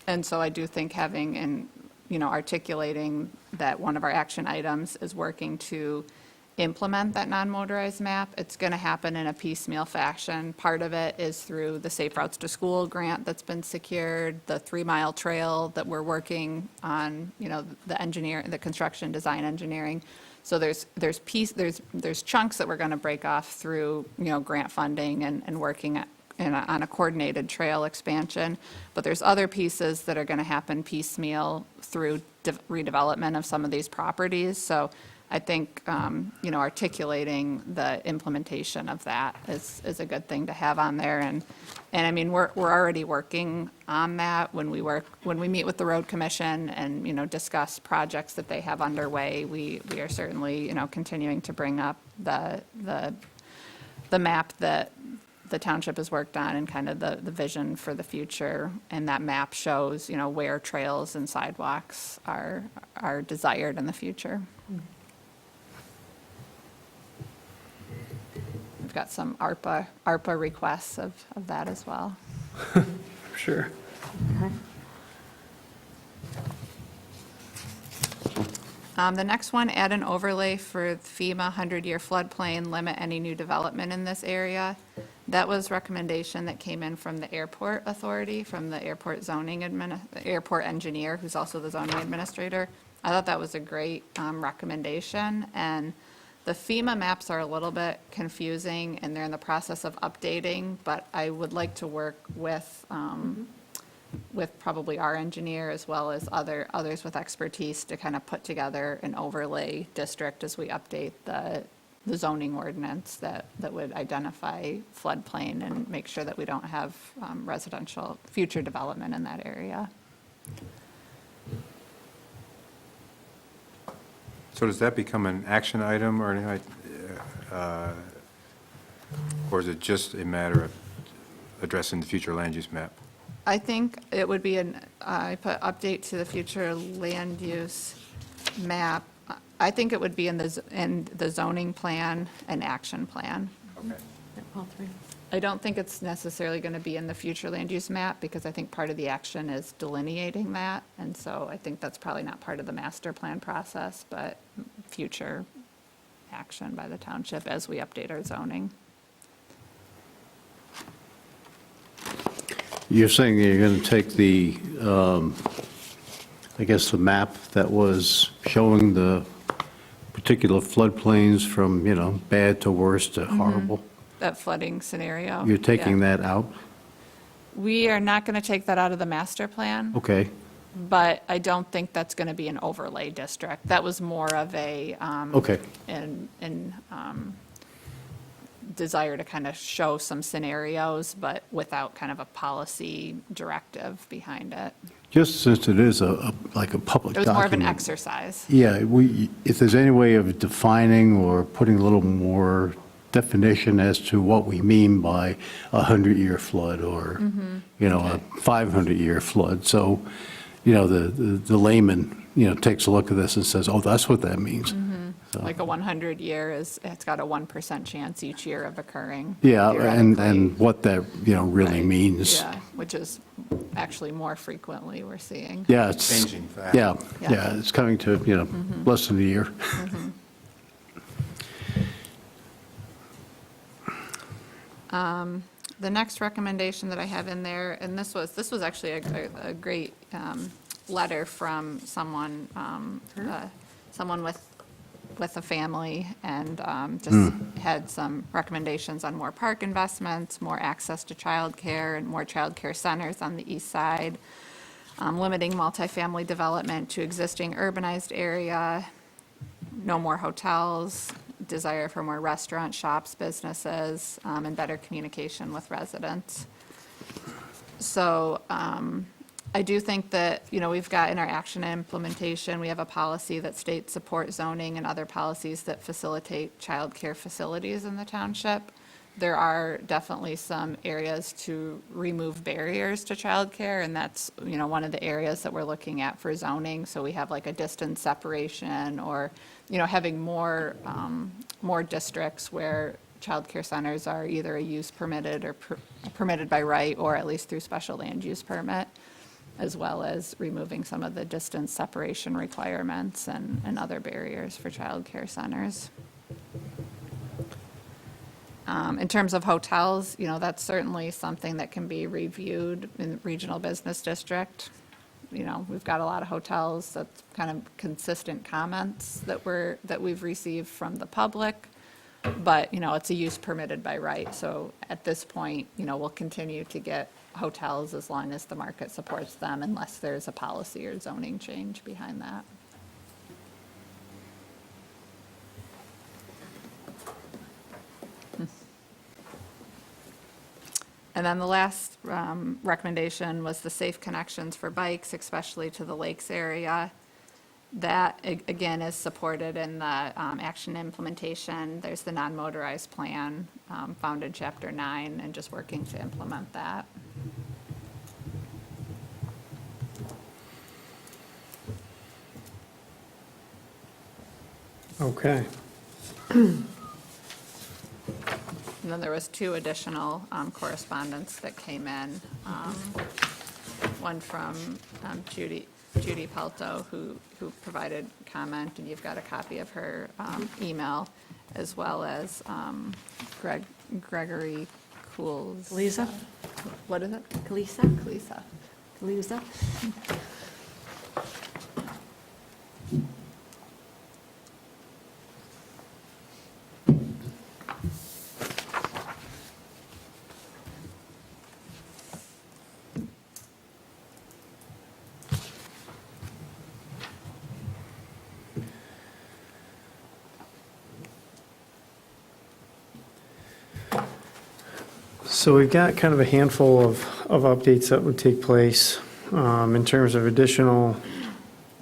[SPEAKER 6] And so I do think having and, articulating that one of our action items is working to implement that non-motorized map. It's going to happen in a piecemeal fashion. Part of it is through the Safe Routes to School grant that's been secured, the 3-mile trail that we're working on, the construction design engineering. So there's chunks that we're going to break off through, grant funding and working on a coordinated trail expansion. But there's other pieces that are going to happen piecemeal through redevelopment of some of these properties. So I think, articulating the implementation of that is a good thing to have on there. And I mean, we're already working on that when we meet with the road commission and, discuss projects that they have underway. We are certainly, continuing to bring up the map that the township has worked on and kind of the vision for the future. And that map shows, where trails and sidewalks are desired in the future. We've got some ARPA requests of that as well.
[SPEAKER 3] Sure.
[SPEAKER 6] The next one, add an overlay for FEMA 100-year floodplain, limit any new development in this area. That was recommendation that came in from the airport authority, from the airport airport engineer, who's also the zoning administrator. I thought that was a great recommendation, and the FEMA maps are a little bit confusing, and they're in the process of updating, but I would like to work with probably our engineer as well as others with expertise to kind of put together an overlay district as we update the zoning ordinance that would identify floodplain and make sure that we don't have residential future development in that area.
[SPEAKER 4] So does that become an action item or anything or is it just a matter of addressing the future land use map?
[SPEAKER 6] I think it would be I put update to the future land use map. I think it would be in the zoning plan and action plan.
[SPEAKER 4] Okay.
[SPEAKER 12] All three.
[SPEAKER 6] I don't think it's necessarily going to be in the future land use map because I think part of the action is delineating that. And so I think that's probably not part of the master plan process, but future action by the township as we update our zoning.
[SPEAKER 5] You're saying that you're going to take the, I guess, the map that was showing the particular floodplains from, bad to worse to horrible?
[SPEAKER 6] That flooding scenario.
[SPEAKER 5] You're taking
[SPEAKER 6] yeah.
[SPEAKER 5] that out?
[SPEAKER 6] We are not going to take that out of the master plan.
[SPEAKER 5] Okay.
[SPEAKER 6] But I don't think that's going to be an overlay district. That was more of a,
[SPEAKER 5] Okay.
[SPEAKER 6] desire to kind of show some scenarios, but without kind of a policy directive behind it.
[SPEAKER 5] Just since it is like a public
[SPEAKER 6] It was
[SPEAKER 5] document.
[SPEAKER 6] more of an exercise.
[SPEAKER 5] Yeah, if there's any way of defining or putting a little more definition as to what we mean by a 100-year flood or, a 500-year flood. So, the layman, takes a look at this and says, oh, that's what that means. So-
[SPEAKER 6] Like a 100-year it's got a 1% chance each year of occurring.
[SPEAKER 5] Yeah,
[SPEAKER 6] theoretically.
[SPEAKER 5] and what that, really
[SPEAKER 6] Right.
[SPEAKER 5] means.
[SPEAKER 6] Yeah, which is actually more frequently we're seeing.
[SPEAKER 5] Yeah, it's.
[SPEAKER 4] Changing fast.
[SPEAKER 5] Yeah,
[SPEAKER 6] Yeah.
[SPEAKER 5] yeah, it's coming to, less than a year.
[SPEAKER 6] The next recommendation that I have in there, and this was actually a great letter from someone, someone with a family, and just had some recommendations on more park investments, more access to childcare, and more childcare centers on the east side, limiting multifamily development to existing urbanized area, no more hotels, desire for more restaurant shops, businesses, and better communication with residents. So I do think that, we've got in our action and implementation, we have a policy that states support zoning and other policies that facilitate childcare facilities in the township. There are definitely some areas to remove barriers to childcare, and that's, one of the areas that we're looking at for zoning. So we have like a distance separation or, having more districts where childcare centers are either a use permitted or permitted by right, or at least through special land use permit, as well as removing some of the distance separation requirements and other barriers for childcare centers. In terms of hotels, that's certainly something that can be reviewed in the regional business district. We've got a lot of hotels, that's kind of consistent comments that we've received from the public. But, it's a use permitted by right. So at this point, we'll continue to get hotels as long as the market supports them, unless there's a policy or zoning change behind that. And then the last recommendation was the safe connections for bikes, especially to the lakes area. That, again, is supported in the action implementation. There's the non-motorized plan found in Chapter 9, and just working to implement that.
[SPEAKER 3] Okay.
[SPEAKER 6] And then there was 2 additional correspondence that came in. One from Judy Pelto, who provided comment, and you've got a copy of her email, as well as Gregory Cools.
[SPEAKER 12] Lisa?
[SPEAKER 6] What is it?
[SPEAKER 12] Kalisa?
[SPEAKER 6] Lisa.
[SPEAKER 12] Kalisa?
[SPEAKER 3] So we've got kind of a handful of updates that would take place in terms of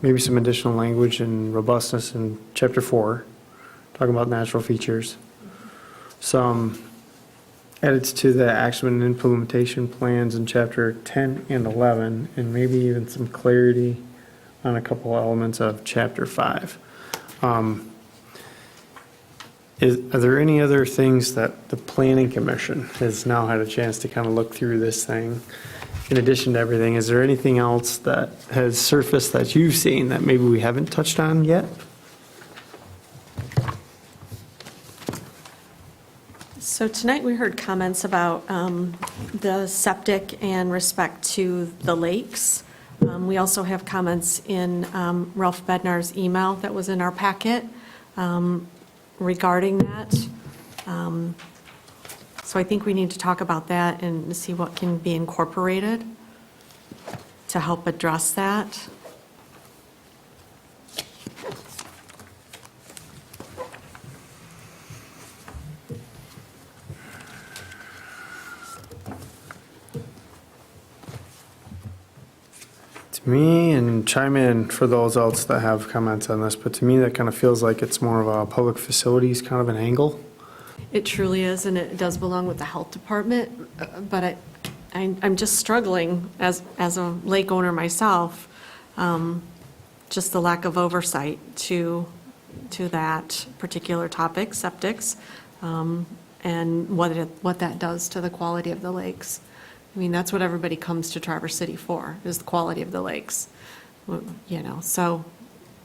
[SPEAKER 3] maybe some additional language and robustness in Chapter 4, talking about natural features. Some edits to the action and implementation plans in Chapter 10 and 11, and maybe even some clarity on a couple elements of Chapter 5. Are there any other things that the Planning Commission has now had a chance to kind of look through this thing? In addition to everything, is there anything else that has surfaced that you've seen that maybe we haven't touched on yet?
[SPEAKER 12] So tonight we heard comments about the septic and respect to the lakes. We also have comments in Ralph Bednar's email that was in our packet regarding that. So I think we need to talk about that and see what can be incorporated to help address that.
[SPEAKER 3] To me, and chime in for those else that have comments on this, but to me, that kind of feels like it's more of a public facilities kind of an angle.
[SPEAKER 12] It truly is, and it does belong with the health department, but I'm just struggling as a lake owner myself, just the lack of oversight to that particular topic, septics, and what that does to the quality of the lakes. I mean, that's what everybody comes to Traverse City for, is the quality of the lakes, you know, so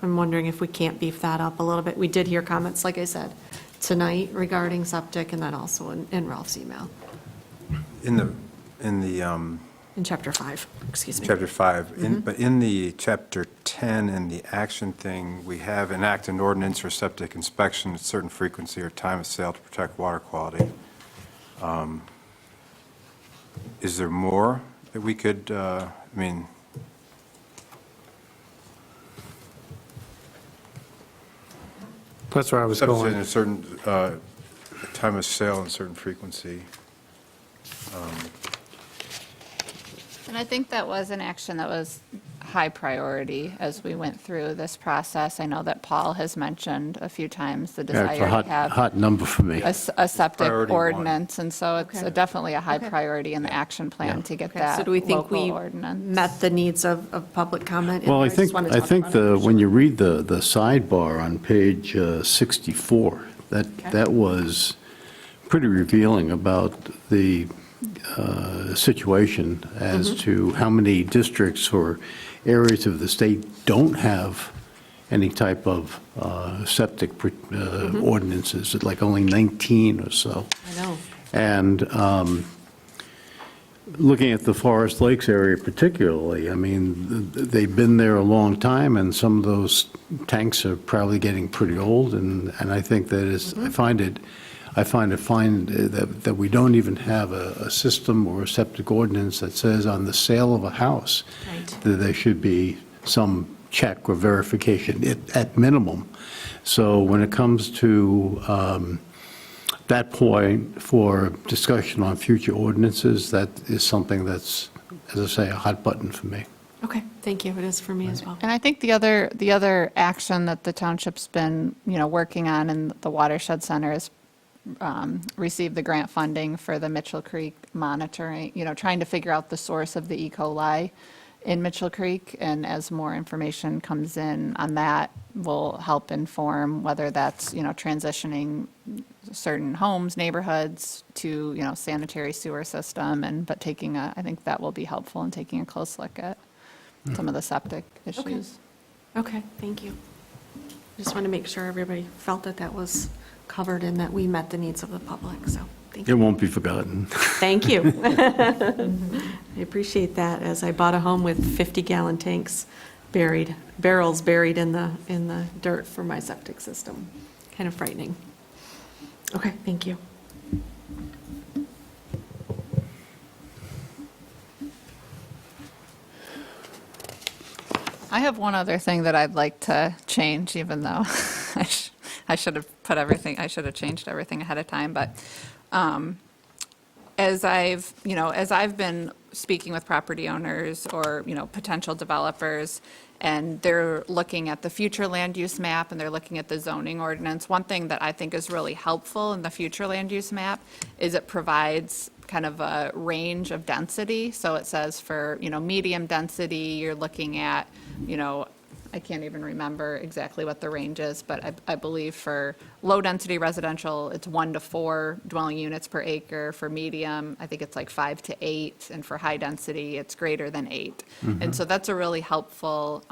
[SPEAKER 12] I'm wondering if we can't beef that up a little bit. We did hear comments, like I said, tonight regarding septic, and then also in Ralph's email.
[SPEAKER 4] In
[SPEAKER 12] Chapter 5, excuse me.
[SPEAKER 4] Chapter 5, but in the Chapter 10 and the action thing, we have enact an ordinance for septic inspection at certain frequency or time of sale to protect water quality. Is there more that we could,
[SPEAKER 3] That's where I was
[SPEAKER 4] septic
[SPEAKER 3] going.
[SPEAKER 4] in a certain time of sale and certain frequency?
[SPEAKER 6] And I think that was an action that was high priority as we went through this process. I know that Paul has mentioned a few times the
[SPEAKER 5] Yeah, it's
[SPEAKER 6] desire
[SPEAKER 5] a
[SPEAKER 6] to have
[SPEAKER 5] hot number for me.
[SPEAKER 6] a septic
[SPEAKER 4] Priority one.
[SPEAKER 6] ordinance, and so it's
[SPEAKER 12] Okay.
[SPEAKER 6] definitely a high
[SPEAKER 12] Okay.
[SPEAKER 6] priority in the action plan to get
[SPEAKER 12] Okay,
[SPEAKER 6] that
[SPEAKER 12] so do we think
[SPEAKER 6] local
[SPEAKER 12] we
[SPEAKER 6] ordinance.
[SPEAKER 12] met the needs of public comment?
[SPEAKER 5] Well, I
[SPEAKER 12] just
[SPEAKER 5] think,
[SPEAKER 12] wanna talk about it.
[SPEAKER 5] when you read the sidebar on page 64, that was pretty revealing about the situation as to how many districts or areas of the state don't have any type of septic ordinances, like only 19 or so.
[SPEAKER 12] I know.
[SPEAKER 5] And looking at the Forest Lakes area particularly, I mean, they've been there a long time, and some of those tanks are probably getting pretty old, and I think that is, I find it fine that we don't even have a system or a septic ordinance that says on the sale of a house
[SPEAKER 12] Right.
[SPEAKER 5] that there should be some check or verification at minimum. So when it comes to that point for discussion on future ordinances, that is something that's, as I say, a hot button for me.
[SPEAKER 12] Okay, thank you. It is for me as well.
[SPEAKER 6] And I think the other action that the township's been, working on in the Watershed Center is received the grant funding for the Mitchell Creek monitoring, trying to figure out the source of the E. coli in Mitchell Creek. And as more information comes in on that, will help inform whether that's, transitioning certain homes, neighborhoods to, sanitary sewer system. But I think that will be helpful in taking a close look at some of the septic issues.
[SPEAKER 12] Okay, thank you. Just want to make sure everybody felt that that was covered and that we met the needs of the public, so thank
[SPEAKER 5] It
[SPEAKER 12] you.
[SPEAKER 5] won't be forgotten.
[SPEAKER 12] Thank you. I appreciate that, as I bought a home with 50-gallon tanks barrels buried in the dirt for my septic system. Kind of frightening. Okay, thank you.
[SPEAKER 6] I have one other thing that I'd like to change, even though I should have changed everything ahead of time, but as I've been speaking with property owners or, potential developers, and they're looking at the future land use map and they're looking at the zoning ordinance, one thing that I think is really helpful in the future land use map is it provides kind of a range of density. So it says for, medium density, you're looking at, I can't even remember exactly what the range is, but I believe for low-density residential, it's 1 to 4 dwelling units per acre. For medium, I think it's like 5 to 8, and for high density, it's greater than 8. And so that's a really helpful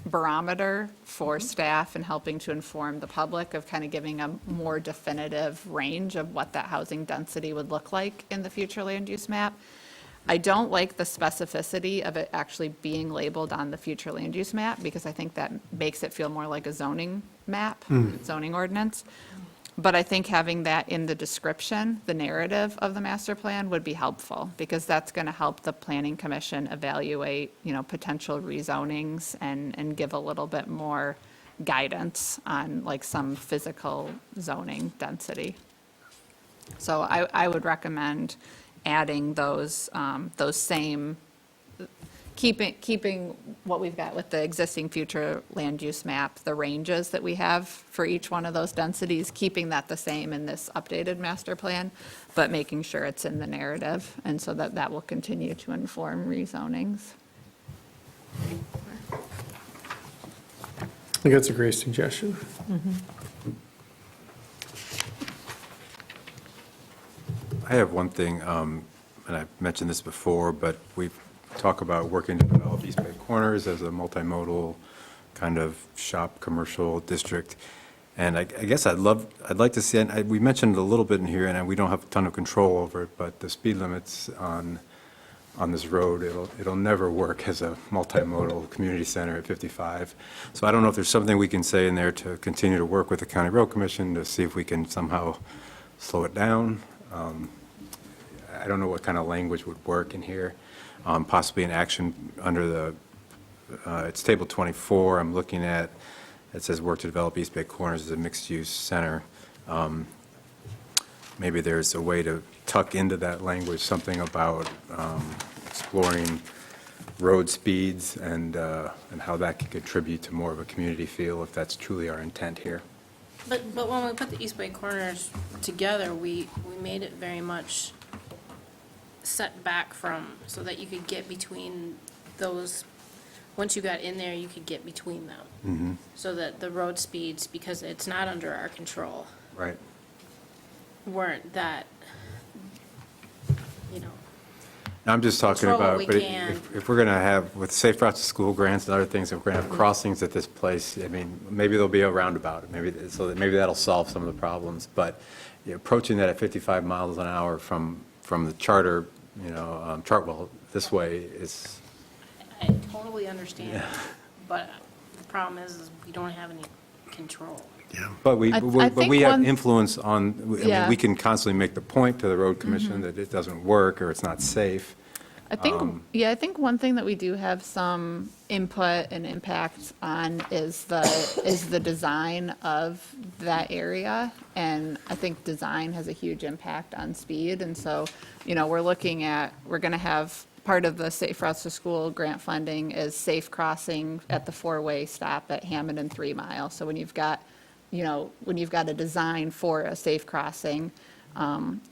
[SPEAKER 6] barometer for staff and helping to inform the public of kind of giving a more definitive range of what that housing density would look like in the future land use map. I don't like the specificity of it actually being labeled on the future land use map, because I think that makes it feel more like a zoning map, zoning ordinance. But I think having that in the description, the narrative of the master plan, would be helpful, because that's going to help the planning commission evaluate, potential rezonings and give a little bit more guidance on like some physical zoning density. So I would recommend adding those same, keeping what we've got with the existing future land use map, the ranges that we have for each one of those densities, keeping that the same in this updated master plan, but making sure it's in the narrative, and so that will continue to inform rezonings.
[SPEAKER 3] I think that's a great suggestion.
[SPEAKER 4] I have one thing, and I've mentioned this before, but we talk about working to develop East Bay Corners as a multimodal kind of shop commercial district. And I guess I'd like to see, and we mentioned it a little bit in here, and we don't have a ton of control over it, but the speed limits on this road, it'll never work as a multimodal community center at 55. So I don't know if there's something we can say in there to continue to work with the County Road Commission to see if we can somehow slow it down. I don't know what kind of language would work in here. Possibly an action under the, it's table 24, I'm looking at, it says work to develop East Bay Corners as a mixed-use center. Maybe there's a way to tuck into that language something about exploring road speeds and how that could contribute to more of a community feel, if that's truly our intent here.
[SPEAKER 1] But when we put the East Bay Corners together, we made it very much set back from, so that you could get between those, once you got in there, you could get between them. So that the road speeds, because it's not under our control,
[SPEAKER 4] Right.
[SPEAKER 1] weren't that,
[SPEAKER 4] I'm just talking
[SPEAKER 1] Control what
[SPEAKER 4] about,
[SPEAKER 1] we
[SPEAKER 4] but
[SPEAKER 1] can.
[SPEAKER 4] if we're going to have, with Safe Routes to School grants and other things, if we're going to have crossings at this place, I mean, maybe there'll be a roundabout, maybe that'll solve some of the problems. But approaching that at 55 miles an hour from the charter, Chartwell this way is,
[SPEAKER 1] I totally understand. But the problem is we don't have any control.
[SPEAKER 4] but we
[SPEAKER 6] I
[SPEAKER 4] but
[SPEAKER 6] think
[SPEAKER 4] we have
[SPEAKER 6] one-
[SPEAKER 4] influence on, I mean,
[SPEAKER 6] Yeah.
[SPEAKER 4] we can constantly make the point to the road commission that it doesn't work or it's not safe.
[SPEAKER 6] I think, I think one thing that we do have some input and impact on is the design of that area. And I think design has a huge impact on speed. And so, we're going to have, part of the Safe Routes to School grant funding is safe crossing at the four-way stop at Hammond and 3 Mile. So when you've got a design for a safe crossing,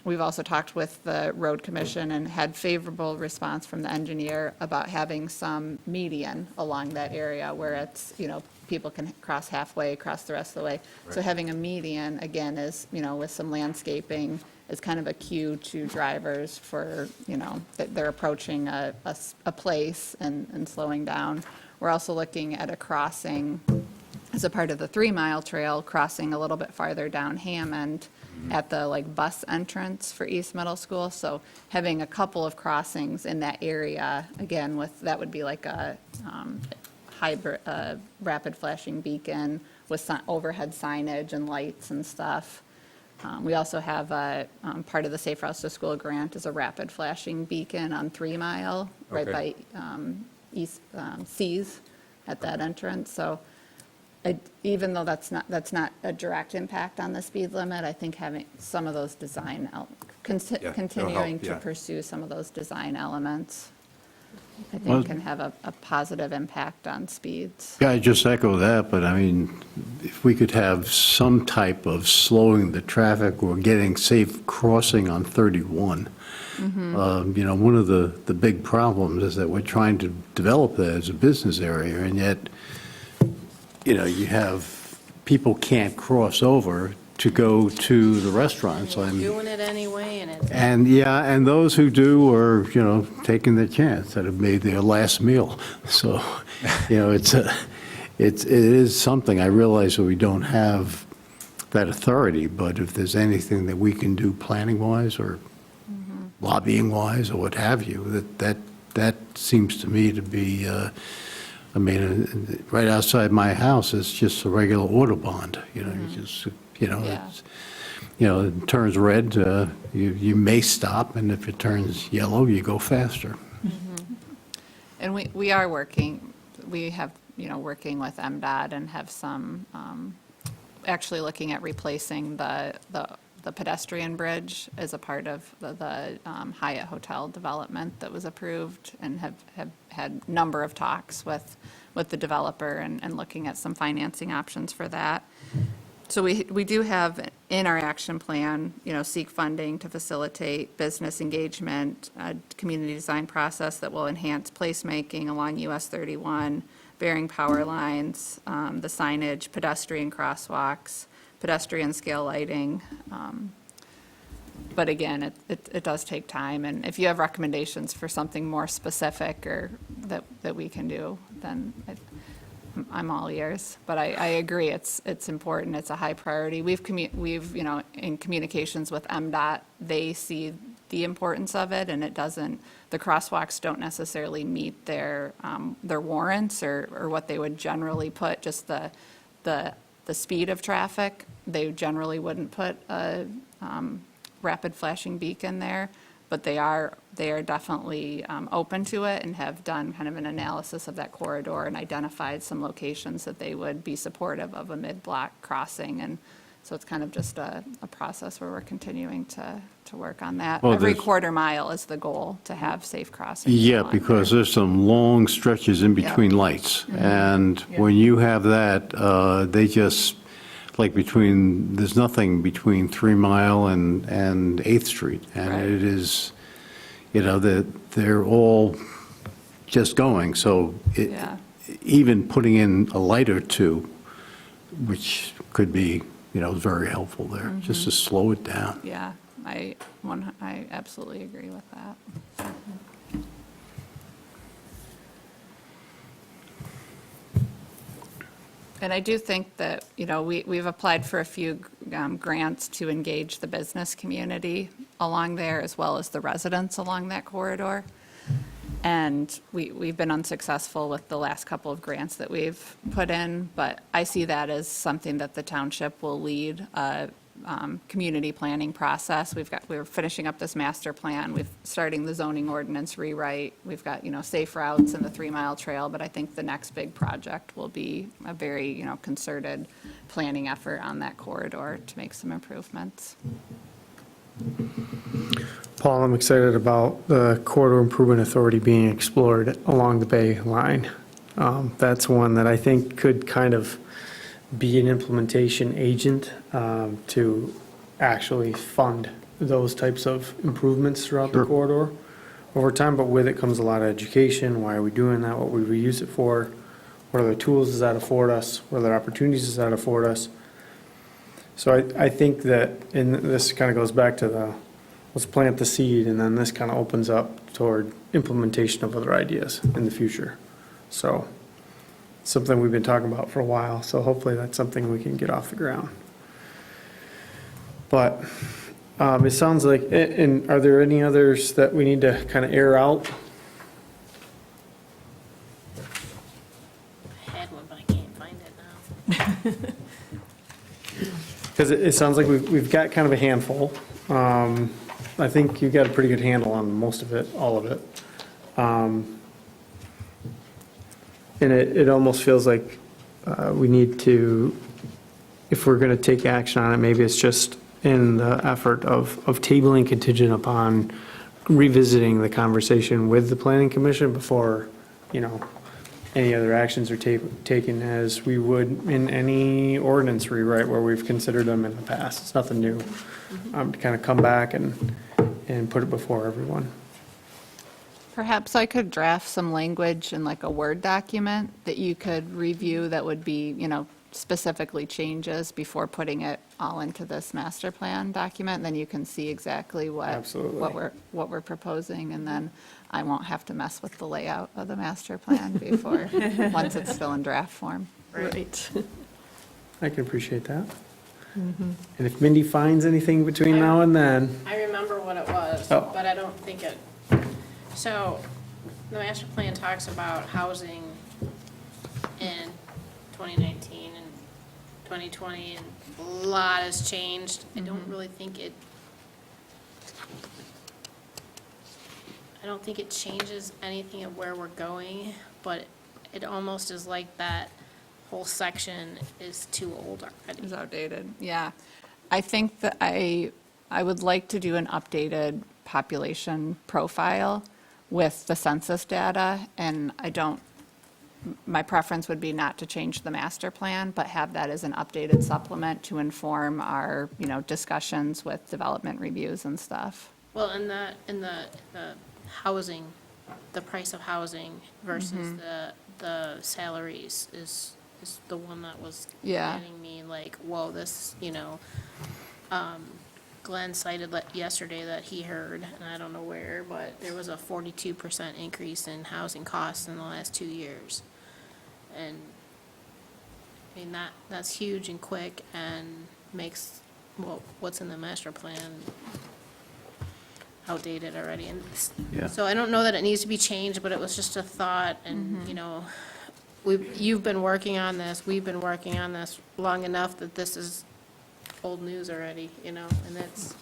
[SPEAKER 6] we've also talked with the road commission and had favorable response from the engineer about having some median along that area where it's, people can cross halfway, cross the rest of the way. So having a median, again, is, with some landscaping, is kind of a cue to drivers for, that they're approaching a place and slowing down. We're also looking at a crossing as a part of the 3 Mile Trail, crossing a little bit farther down Hammond at the bus entrance for East Middle School. So having a couple of crossings in that area, again, that would be like a hybrid, rapid flashing beacon with overhead signage and lights and stuff. We also have part of the Safe Routes to School grant is a rapid flashing beacon on 3 Mile, right by East Seas at that entrance. So even though that's not a direct impact on the speed limit, I think having some of those design, continuing to pursue some of those design elements, I think can have a positive impact on speeds.
[SPEAKER 5] Yeah, I just echo that, but I mean, if we could have some type of slowing the traffic or getting safe crossing on 31. One of the big problems is that we're trying to develop that as a business area, and yet, you have, people can't cross over to go to the restaurants.
[SPEAKER 1] Doing it anyway, and it's.
[SPEAKER 5] And those who do are, taking the chance that have made their last meal. So, it is something, I realize that we don't have that authority, but if there's anything that we can do planning-wise or lobbying-wise or what have you, that seems to me to be, right outside my house is just a regular Autobahn, you just, it's, it turns red, you may stop, and if it turns yellow, you go faster.
[SPEAKER 6] And we are working, we have, working with MDOT and have some, actually looking at replacing the pedestrian bridge as a part of the Hyatt Hotel development that was approved, and have had a number of talks with the developer and looking at some financing options for that. So we do have in our action plan, seek funding to facilitate business engagement, a community design process that will enhance placemaking along US 31, bearing power lines, the signage, pedestrian crosswalks, pedestrian scale lighting. But again, it does take time, and if you have recommendations for something more specific or that we can do, then I'm all ears. But I agree, it's important, it's a high priority. We've in communications with MDOT, they see the importance of it, and the crosswalks don't necessarily meet their warrants or what they would generally put, just the speed of traffic. They generally wouldn't put a rapid flashing beacon there, but they are definitely open to it and have done kind of an analysis of that corridor and identified some locations that they would be supportive of a mid-block crossing. And so it's kind of just a process where we're continuing to work on that.
[SPEAKER 5] Well,
[SPEAKER 6] Every
[SPEAKER 5] there's-
[SPEAKER 6] quarter mile is the goal, to have safe crossings.
[SPEAKER 5] Yeah,
[SPEAKER 6] along
[SPEAKER 5] because
[SPEAKER 6] there.
[SPEAKER 5] there's some long stretches in between lights. And when you have that, they just, there's nothing between 3 Mile and 8th Street. And
[SPEAKER 6] Right.
[SPEAKER 5] it is, they're all just going. So
[SPEAKER 6] Yeah.
[SPEAKER 5] even putting in a light or two, which could be, very helpful there, just to slow it down.
[SPEAKER 6] Yeah, I absolutely agree with that. And I do think that, we've applied for a few grants to engage the business community along there, as well as the residents along that corridor. And we've been unsuccessful with the last couple of grants that we've put in, but I see that as something that the township will lead, community planning process. We're finishing up this master plan, we're starting the zoning ordinance rewrite, we've got, safe routes and the 3-mile trail, but I think the next big project will be a very, concerted planning effort on that corridor to make some improvements.
[SPEAKER 3] Paul, I'm excited about the Corridor Improvement Authority being explored along the Bay line. That's one that I think could kind of be an implementation agent to actually fund those types of improvements throughout the corridor over time, but with it comes a lot of education. Why are we doing that? What would we use it for? What other tools does that afford us? What other opportunities does that afford us? So I think that, and this kind of goes back to the, let's plant the seed, and then this kind of opens up toward implementation of other ideas in the future. So something we've been talking about for a while, so hopefully that's something we can get off the ground. But it sounds like, and are there any others that we need to kind of air out?
[SPEAKER 1] I had one, but I can't find it now.
[SPEAKER 3] Because it sounds like we've got kind of a handful. I think you've got a pretty good handle on most of it, all of it. And it almost feels like we need to, if we're going to take action on it, maybe it's just in the effort of tabling contingent upon revisiting the conversation with the planning commission before, any other actions are taken, as we would in any ordinance rewrite where we've considered them in the past. It's nothing new. To kind of come back and put it before everyone.
[SPEAKER 6] Perhaps I could draft some language in like a Word document that you could review that would be, specifically changes before putting it all into this master plan document. Then you can see exactly
[SPEAKER 3] Absolutely.
[SPEAKER 6] what we're proposing, and then I won't have to mess with the layout of the master plan before, once it's still in draft form.
[SPEAKER 12] Right.
[SPEAKER 3] I can appreciate that. And if Mindy finds anything between now and then,
[SPEAKER 1] I remember what it was,
[SPEAKER 3] Oh.
[SPEAKER 1] but I don't think it, so the master plan talks about housing in 2019 and 2020, and a lot has changed. I don't really think it, I don't think it changes anything of where we're going, but it almost is like that whole section is too old already.
[SPEAKER 6] Is outdated, yeah. I think that I would like to do an updated population profile with the census data, and my preference would be not to change the master plan, but have that as an updated supplement to inform our, discussions with development reviews and stuff.
[SPEAKER 1] Well, in the housing, the price of housing versus the salaries is the one that was
[SPEAKER 6] Yeah.
[SPEAKER 1] getting me like, whoa, this, Glenn cited yesterday that he heard, and I don't know where, but there was a 42% increase in housing costs in the last 2 years. And, I mean, that's huge and quick and makes, what's in the master plan outdated already. And
[SPEAKER 5] Yeah.
[SPEAKER 1] so I don't know that it needs to be changed, but it was just a thought, and, you've been working on this, we've been working on this long enough that this is old news already, and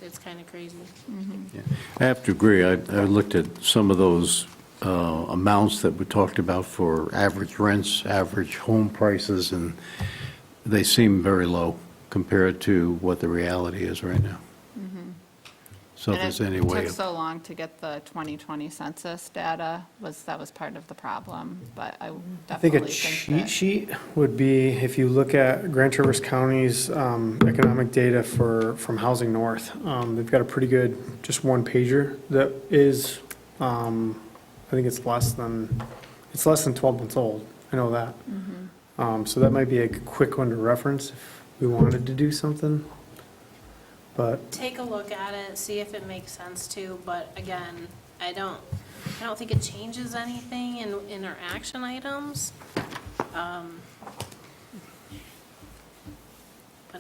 [SPEAKER 1] it's kind of crazy.
[SPEAKER 5] I have to agree. I looked at some of those amounts that we talked about for average rents, average home prices, and they seem very low compared to what the reality is right now. So if there's any
[SPEAKER 6] And
[SPEAKER 5] way
[SPEAKER 6] it took
[SPEAKER 5] of,
[SPEAKER 6] so long to get the 2020 census data, that was part of the problem, but I
[SPEAKER 3] I think a
[SPEAKER 6] definitely think
[SPEAKER 3] cheat
[SPEAKER 6] that.
[SPEAKER 3] sheet would be if you look at Grand Traverse County's economic data from Housing North. They've got a pretty good, just one pager that is, I think it's less than 12 months old. I know that. So that might be a quick one to reference if we wanted to do something. But
[SPEAKER 1] Take a look at it, see if it makes sense to, but again, I don't think it changes anything in our action items. But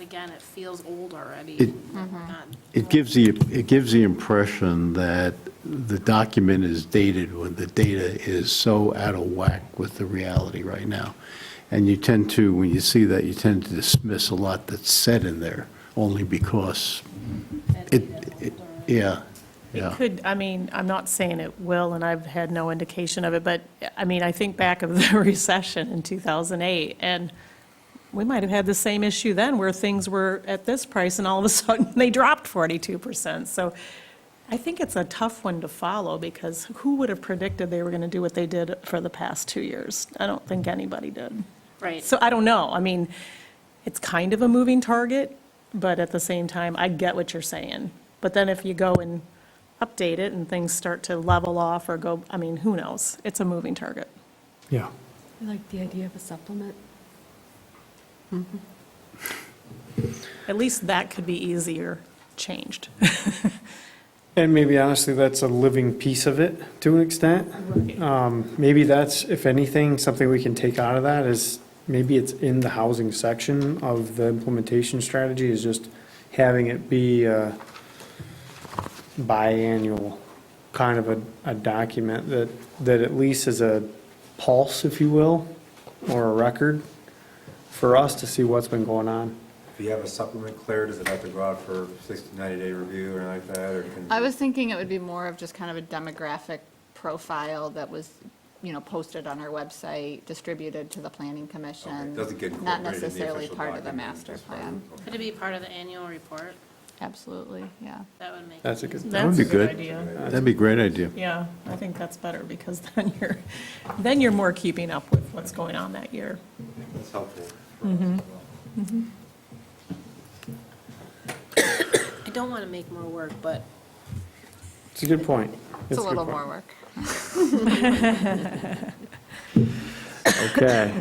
[SPEAKER 1] again, it feels old already. Not-
[SPEAKER 5] it gives the impression that the document is dated when the data is so out of whack with the reality right now. And you tend to, when you see that, you tend to dismiss a lot that's said in there only because yeah.
[SPEAKER 13] It could, I mean, I'm not saying it will, and I've had no indication of it, but, I mean, I think back of the recession in 2008, and we might have had the same issue then, where things were at this price, and all of a sudden, they dropped 42%. So I think it's a tough one to follow, because who would have predicted they were going to do what they did for the past 2 years? I don't think anybody did.
[SPEAKER 1] Right.
[SPEAKER 13] So I don't know. I mean, it's kind of a moving target, but at the same time, I get what you're saying. But then if you go and update it and things start to level off or go, I mean, who knows? It's a moving target.
[SPEAKER 3] Yeah.
[SPEAKER 12] I like the idea of a supplement.
[SPEAKER 13] At least that could be easier changed.
[SPEAKER 3] And maybe honestly, that's a living piece of it to an extent. Maybe that's, if anything, something we can take out of that is maybe it's in the housing section of the implementation strategy, is just having it be a biannual kind of a document that at least is a pulse, if you will, or a record for us to see what's been going on.
[SPEAKER 4] If you have a supplement, Claire, does it have to go out for 60, 90-day review or anything like that? Or can
[SPEAKER 6] I was thinking it would be more of just kind of a demographic profile that was, posted on our website, distributed to the planning commission.
[SPEAKER 4] Okay, doesn't get
[SPEAKER 6] Not
[SPEAKER 4] incorporated in the
[SPEAKER 6] necessarily
[SPEAKER 4] official
[SPEAKER 6] part of the
[SPEAKER 4] document,
[SPEAKER 6] master
[SPEAKER 4] it's part of-
[SPEAKER 6] plan.
[SPEAKER 1] Could it be part of the annual report?
[SPEAKER 6] Absolutely, yeah.
[SPEAKER 1] That would make it
[SPEAKER 3] That's a good,
[SPEAKER 1] easier.
[SPEAKER 5] That would be
[SPEAKER 13] That's a good
[SPEAKER 5] good.
[SPEAKER 13] idea.
[SPEAKER 5] That'd be a great idea.
[SPEAKER 13] Yeah, I think that's better, because then you're more keeping up with what's going on that year.
[SPEAKER 4] That's helpful.
[SPEAKER 1] I don't want to make more work, but
[SPEAKER 3] it's a good point.
[SPEAKER 6] It's a
[SPEAKER 3] good
[SPEAKER 6] little
[SPEAKER 3] point.
[SPEAKER 6] more work.
[SPEAKER 3] Okay.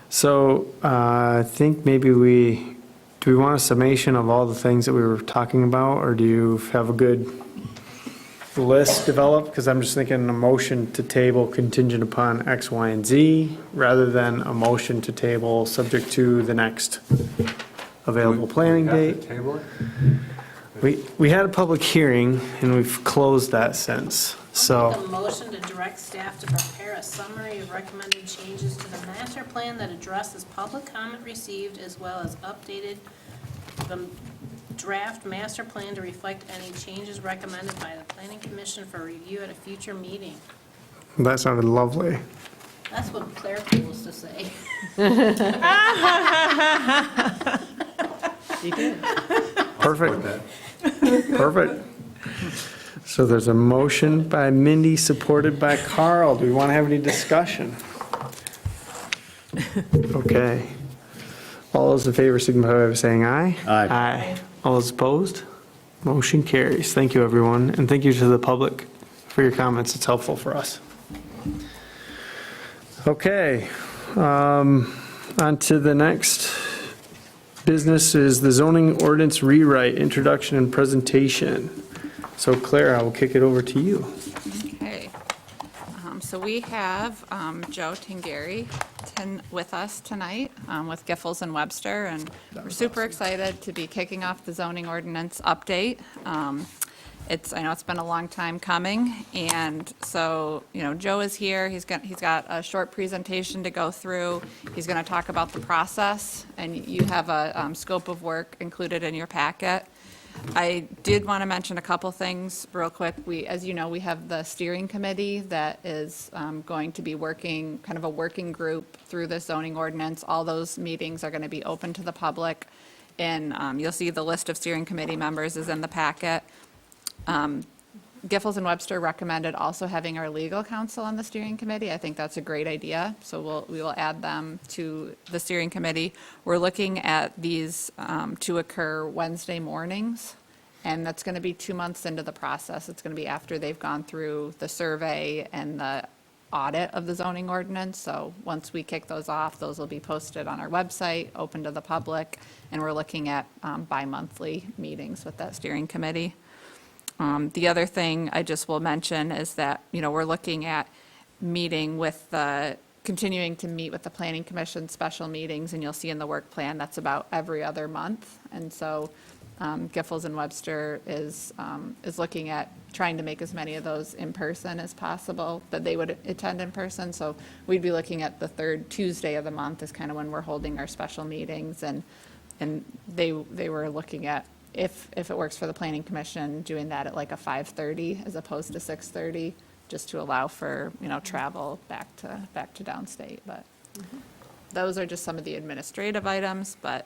[SPEAKER 3] So I think maybe do we want a summation of all the things that we were talking about, or do you have a good list developed? Because I'm just thinking a motion to table contingent upon X, Y, and Z, rather than a motion to table subject to the next available planning
[SPEAKER 4] Do we have
[SPEAKER 3] date.
[SPEAKER 4] to table it?
[SPEAKER 3] We had a public hearing, and we've closed that since,
[SPEAKER 1] I'll
[SPEAKER 3] so.
[SPEAKER 1] make a motion to direct staff to prepare a summary of recommended changes to the master plan that addresses public comment received, as well as updated the draft master plan to reflect any changes recommended by the planning commission for review at a future meeting.
[SPEAKER 3] That sounded lovely.
[SPEAKER 1] That's what Claire told us to say.
[SPEAKER 3] Perfect. Perfect. So there's a motion by Mindy, supported by Carl. Do we want to have any discussion? Okay. All those in favor signify by saying aye.
[SPEAKER 5] Aye.
[SPEAKER 3] Aye. All those opposed? Motion carries. Thank you, everyone, and thank you to the public for your comments. It's helpful for us. Okay, on to the next business is the zoning ordinance rewrite, introduction and presentation. So Claire, I will kick it over to you.
[SPEAKER 6] Okay. So we have Joe Tangari with us tonight with Giffords and Webster, and we're super excited to be kicking off the zoning ordinance update. I know it's been a long time coming, and so, Joe is here. He's got a short presentation to go through. He's going to talk about the process, and you have a scope of work included in your packet. I did want to mention a couple things real quick. As you know, we have the steering committee that is going to be working, kind of a working group through the zoning ordinance. All those meetings are going to be open to the public, and you'll see the list of steering committee members is in the packet. Giffords and Webster recommended also having our legal counsel on the steering committee. I think that's a great idea, so we will add them to the steering committee. We're looking at these to occur Wednesday mornings, and that's going to be 2 months into the process. It's going to be after they've gone through the survey and the audit of the zoning ordinance. So once we kick those off, those will be posted on our website, open to the public, and we're looking at bi-monthly meetings with that steering committee. The other thing I just will mention is that, we're looking at continuing to meet with the Planning Commission special meetings, and you'll see in the work plan, that's about every other month. And so Giffords and Webster is looking at trying to make as many of those in person as possible, that they would attend in person. So we'd be looking at the third Tuesday of the month is kind of when we're holding our special meetings, and And they were looking at, if it works for the planning commission, doing that at like a 5:30 as opposed to 6:30, just to allow for, travel back to downstate. But those are just some of the administrative items, but,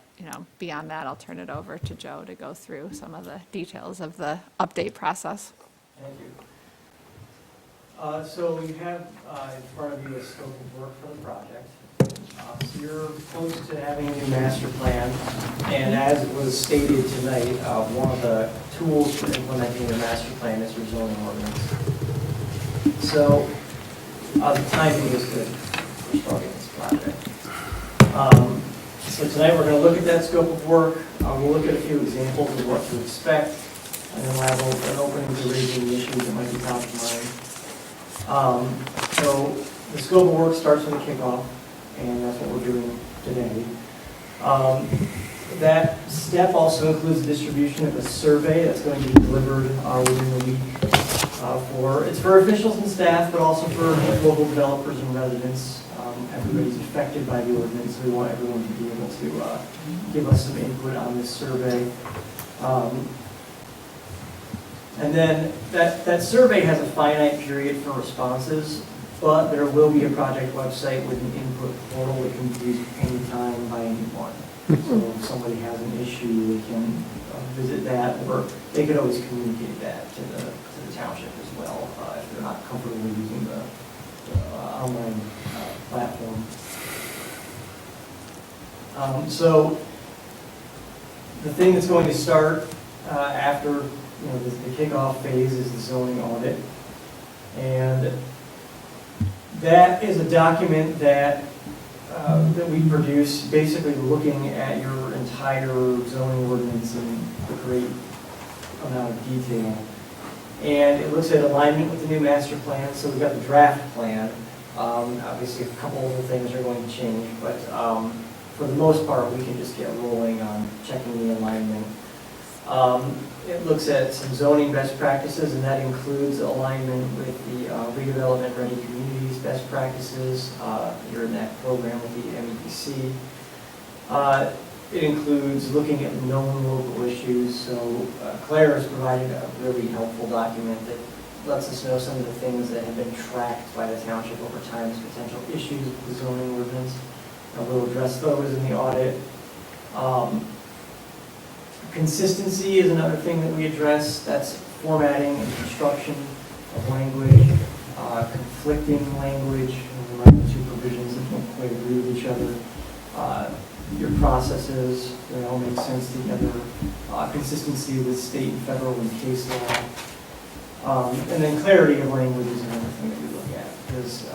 [SPEAKER 6] beyond that, I'll turn it over to Joe to go through some of the details of the update process.
[SPEAKER 3] Thank you. So you have in front of you a scope of work for the project. So you're close to having a new master plan, and as was stated tonight, one of the tools for implementing your master plan is your zoning ordinance. So the timing is good for starting this project. So tonight we're going to look at that scope of work. We'll look at a few examples of what to expect, and then we'll have an opening to raising the issues that might be top of mind. So the scope of work starts with a kickoff, and that's what we're doing today. That step also includes the distribution of a survey that's going to be delivered within the week. It's for officials and staff, but also for local developers and residents. Everybody's affected by the ordinance, so we want everyone to be able to give us some input on this survey. And then that survey has a finite period for responses, but there will be a project website with an input portal that can be used anytime by anyone. So if somebody has an issue, they can visit that, or they could always communicate that to the township as well, if they're not comfortable using the online platform. So the thing that's going to start after the kickoff phase is the zoning audit, and that is a document that we produce, basically looking at your entire zoning ordinance in a great amount of detail. And it looks at alignment with the new master plan. So we've got the draft plan. Obviously, a couple of the things are going to change, but for the most part, we can just get rolling on checking the alignment. It looks at some zoning best practices, and that includes alignment with the redevelopment ready communities best practices. You're in that program with the MEDC. It includes looking at known local issues. So Claire has provided a really helpful document that lets us know some of the things that have been tracked by the township over time as potential issues with the zoning ordinance. And we'll address those in the audit. Consistency is another thing that we address. That's formatting and construction of language, conflicting language, and there might be two provisions that don't quite agree with each other. Your processes, they all make sense together. Consistency with state and federal and case law. And then clarity of language is another thing that we look at, because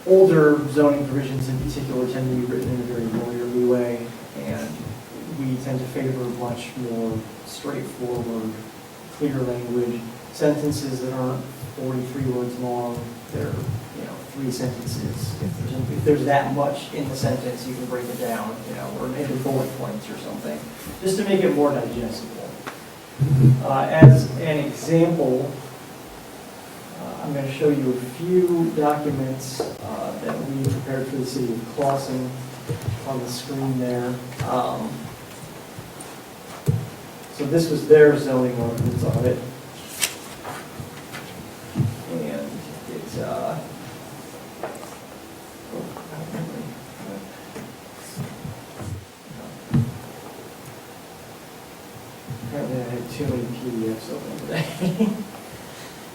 [SPEAKER 3] older zoning provisions in particular tend to be written in a very lawyerly way, and we tend to favor much more straightforward, clear language. Sentences that aren't 43 words long, they're 3 sentences. If there's that much in the sentence, you can break it down, or maybe bullet points or something, just to make it more digestible. As an example, I'm going to show you a few documents that we prepared for the city of Clawson on the screen there. So this was their zoning ordinance audit. And it's, apparently I had too many PDFs open today,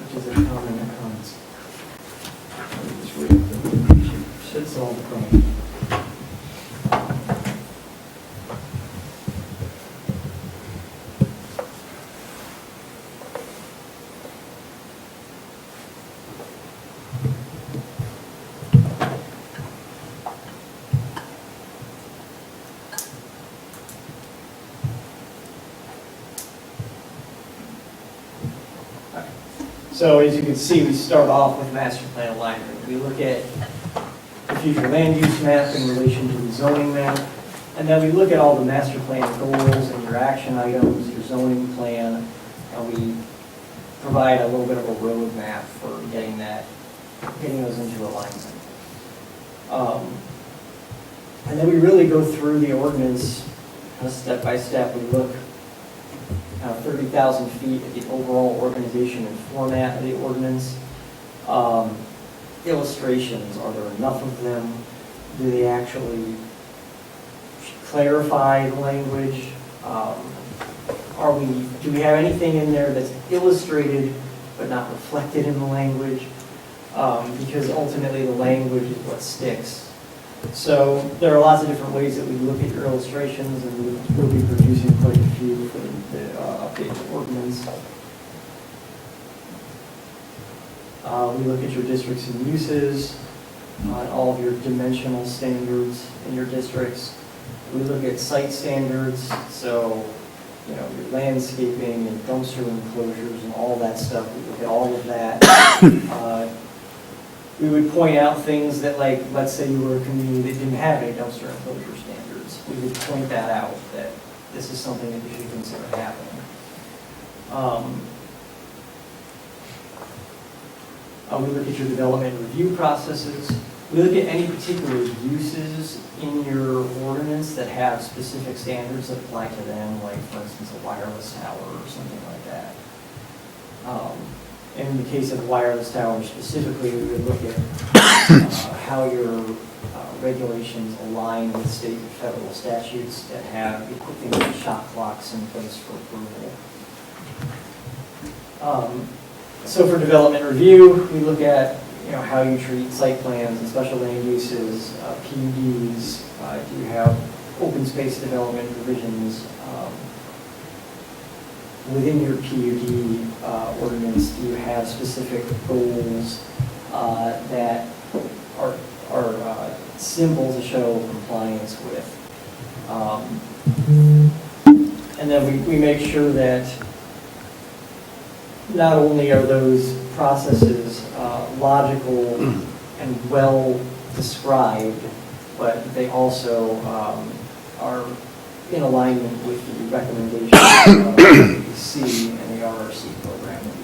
[SPEAKER 3] which is a common occurrence. Let me just read it. Should solve the problem. So as you can see, we start off with master plan alignment. We look at the future land use map in relation to the zoning map, and then we look at all the master plan goals and your action items, your zoning plan, and we provide a little bit of a roadmap for getting those into alignment.
[SPEAKER 14] And then we really go through the ordinance kind of step by step. We look 30,000 feet at the overall organization and format of the ordinance. Illustrations, are there enough of them? Do they actually clarify the language? Do we have anything in there that's illustrated but not reflected in the language? Because ultimately the language is what sticks. So there are lots of different ways that we look at your illustrations, and we'll be producing quite a few for the updated ordinance. We look at your districts and uses, all of your dimensional standards in your districts. We look at site standards, so your landscaping and dumpster enclosures and all that stuff. We look at all of that. We would point out things that, like, let's say you were a community that didn't have any dumpster enclosure standards. We would point that out, that this is something that you should consider happening. We look at your development review processes. We look at any particular uses in your ordinance that have specific standards that apply to them, like, for instance, a wireless tower or something like that. In the case of the wireless tower specifically, we would look at how your regulations align with state and federal statutes that have things like shot clocks in place for approval. So for development review, we look at how you treat site plans and special land uses, PUDs. Do you have open space development provisions within your PUD ordinance? Do you have specific goals that are simple to show compliance with? And then we make sure that not only are those processes logical and well described, but they also are in alignment with the recommendations of the C and the RRC program that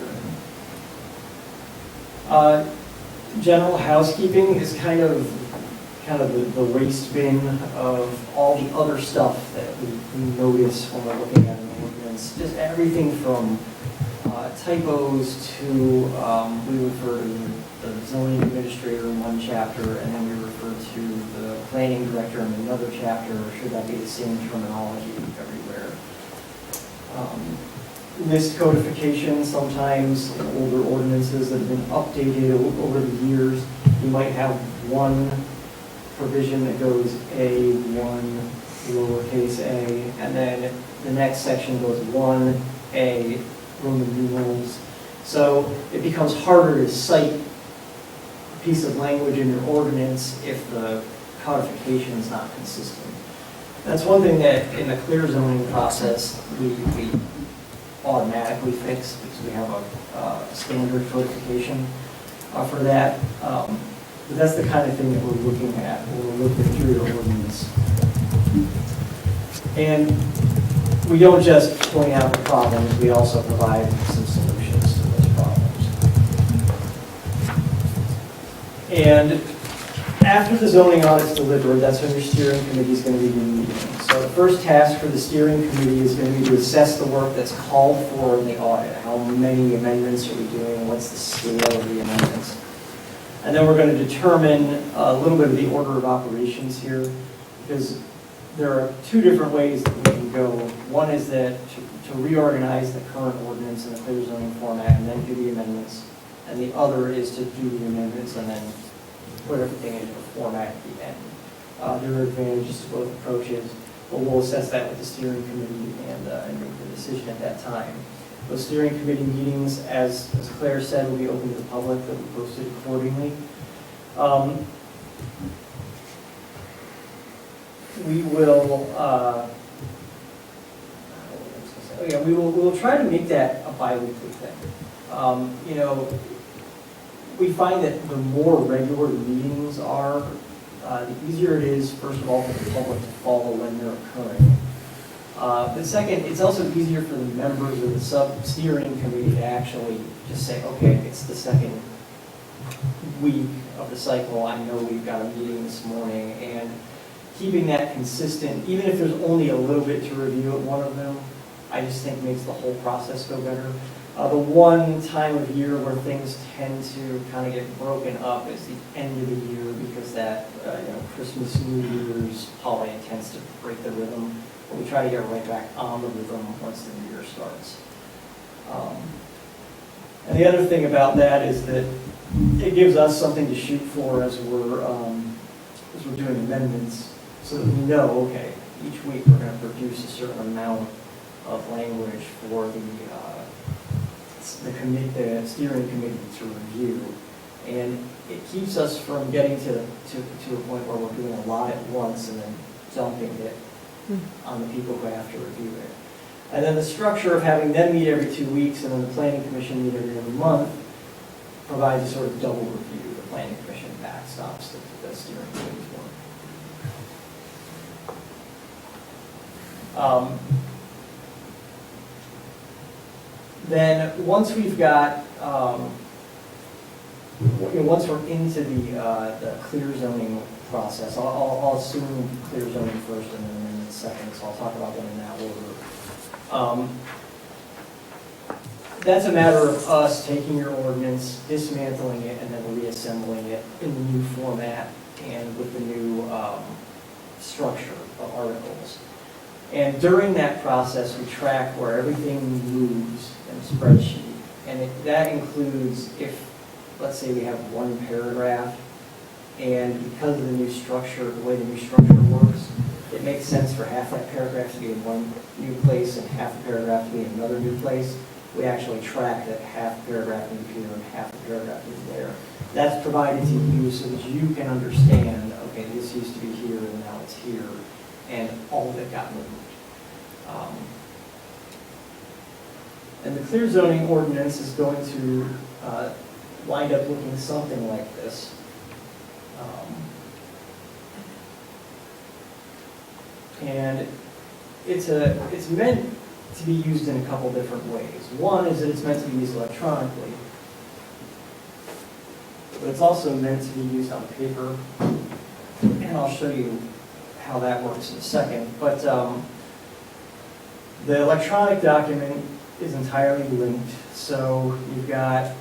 [SPEAKER 14] you're in. General housekeeping is kind of the waste bin of all the other stuff that we notice when we're looking at an ordinance. Just everything from typos to, we refer to the zoning administrator in one chapter, and then we refer to the planning director in another chapter, or should that be the same terminology everywhere? List codification, sometimes in older ordinances that have been updated over the years, you might have one provision that goes A1, lowercase a, and then the next section goes 1A, Roman numerals. So it becomes harder to cite a piece of language in your ordinance if the codification is not consistent. That's one thing that in the clear zoning process we automatically fix because we have a standard codification for that. But that's the kind of thing that we're looking at when we're looking through your ordinance. And we don't just point out the problems, we also provide some solutions to those problems. And after the zoning audit's delivered, that's when your steering committee is going to begin meeting. So the first task for the steering committee is going to be to assess the work that's called for in the audit. How many amendments are we doing? What's the scale of the amendments? And then we're going to determine a little bit of the order of operations here, because there are two different ways that we can go. One is that to reorganize the current ordinance in a clear zoning format and then do the amendments. And the other is to do the amendments and then put everything into a format at the end. There are advantages to both approaches, but we'll assess that with the steering committee and make the decision at that time. Those steering committee meetings, as Claire said, will be open to the public. They'll be posted accordingly. We will, we will try to make that a bi-weekly thing. We find that the more regular meetings are, the easier it is, first of all, for the public to follow when they're occurring. But second, it's also easier for the members of the sub-steering committee to actually just say, okay, it's the second week of the cycle. I know we've got a meeting this morning, and keeping that consistent, even if there's only a little bit to review at one of them, I just think makes the whole process go better. The one time of year where things tend to kind of get broken up is the end of the year, because that, Christmas, New Year's holiday tends to break the rhythm. But we try to get right back on the rhythm once the new year starts. And the other thing about that is that it gives us something to shoot for as we're doing amendments, so that we know, okay, each week we're going to produce a certain amount of language for the steering committee to review. And it keeps us from getting to a point where we're doing a lot at once and then dumping it on the people who have to review it. And then the structure of having them meet every 2 weeks and then the planning commission meet every other month provides a sort of double review. The planning commission backstops the steering committee's work. Then once we've got, once we're into the clear zoning process, I'll assume clear zoning first and then amendments second, so I'll talk about them in that order. That's a matter of us taking your ordinance, dismantling it, and then reassembling it in the new format and with the new structure of articles. And during that process, we track where everything moves in a spreadsheet. And that includes if, let's say we have one paragraph, and because of the new structure, the way the new structure works, it makes sense for half that paragraph to be in one new place and half the paragraph to be in another new place. We actually track that half the paragraph is here and half the paragraph is there. That's provided to you so that you can understand, okay, this used to be here and now it's here, and all of it got moved. And the clear zoning ordinance is going to wind up looking something like this. And it's meant to be used in a couple different ways. One is that it's meant to be used electronically, but it's also meant to be used on paper, and I'll show you how that works in a second. But the electronic document is entirely linked, so you've got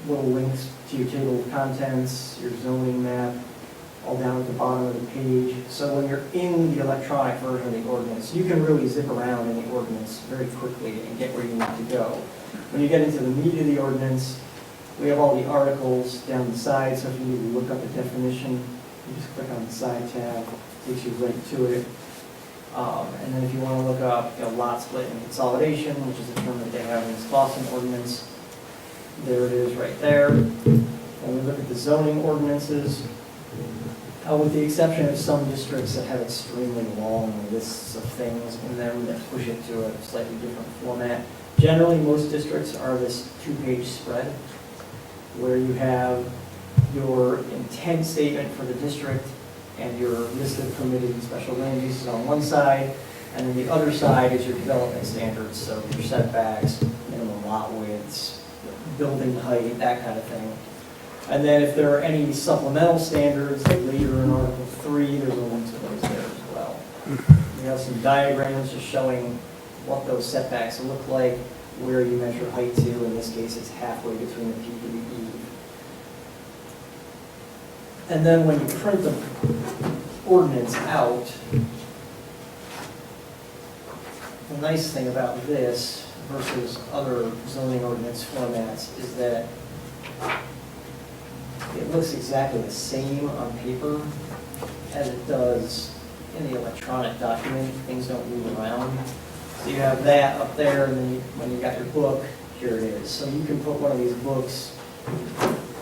[SPEAKER 14] little links to your table of contents, your zoning map, all down at the bottom of the page. So when you're in the electronic version of the ordinance, you can really zip around in the ordinance very quickly and get where you need to go. When you get into the meat of the ordinance, we have all the articles down the side, so if you need to look up a definition, you just click on the side tab, it takes you right to it. And then if you want to look up lot split and consolidation, which is a term that they have in this Boston ordinance, there it is right there. When we look at the zoning ordinances, with the exception of some districts that have extremely long lists of things in them that push it to a slightly different format, generally most districts are this 2-page spread where you have your intent statement for the district and your list of permitted and special land uses on one side, and then the other side is your development standards, so your setbacks, minimum lot widths, building height, that kind of thing. And then if there are any supplemental standards, like later in Article 3, there's a link to those there as well. We have some diagrams just showing what those setbacks look like, where you measure height to. In this case, it's halfway between the peak and the eave. And then when you print the ordinance out, the nice thing about this versus other zoning ordinance formats is that it looks exactly the same on paper as it does in the electronic document. Things don't move around. So you have that up there, and then when you got your book, here it is. So you can put one of these books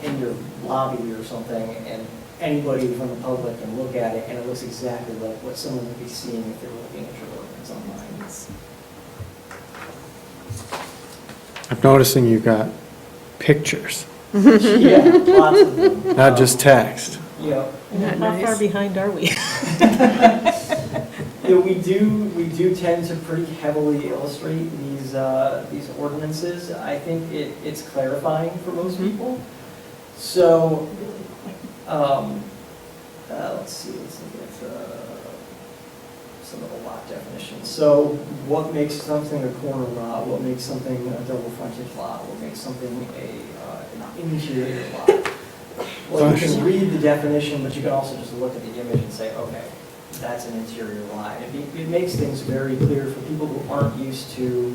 [SPEAKER 14] in your lobby or something, and anybody from the public can look at it, and it looks exactly like what someone would be seeing if they were looking at your ordinance online.
[SPEAKER 3] I'm noticing you got pictures,
[SPEAKER 14] Yeah, lots of them.
[SPEAKER 3] not just text.
[SPEAKER 14] Yeah.
[SPEAKER 13] How far behind are we?
[SPEAKER 14] Yeah, we do tend to pretty heavily illustrate these ordinances. I think it's clarifying for most people. So, let's look at some of the lot definitions. So what makes something a corner lot? What makes something a double frontage lot? What makes something an interior lot? Well, you can read the definition, but you can also just look at the image and say, okay, that's an interior lot. It makes things very clear for people who aren't used to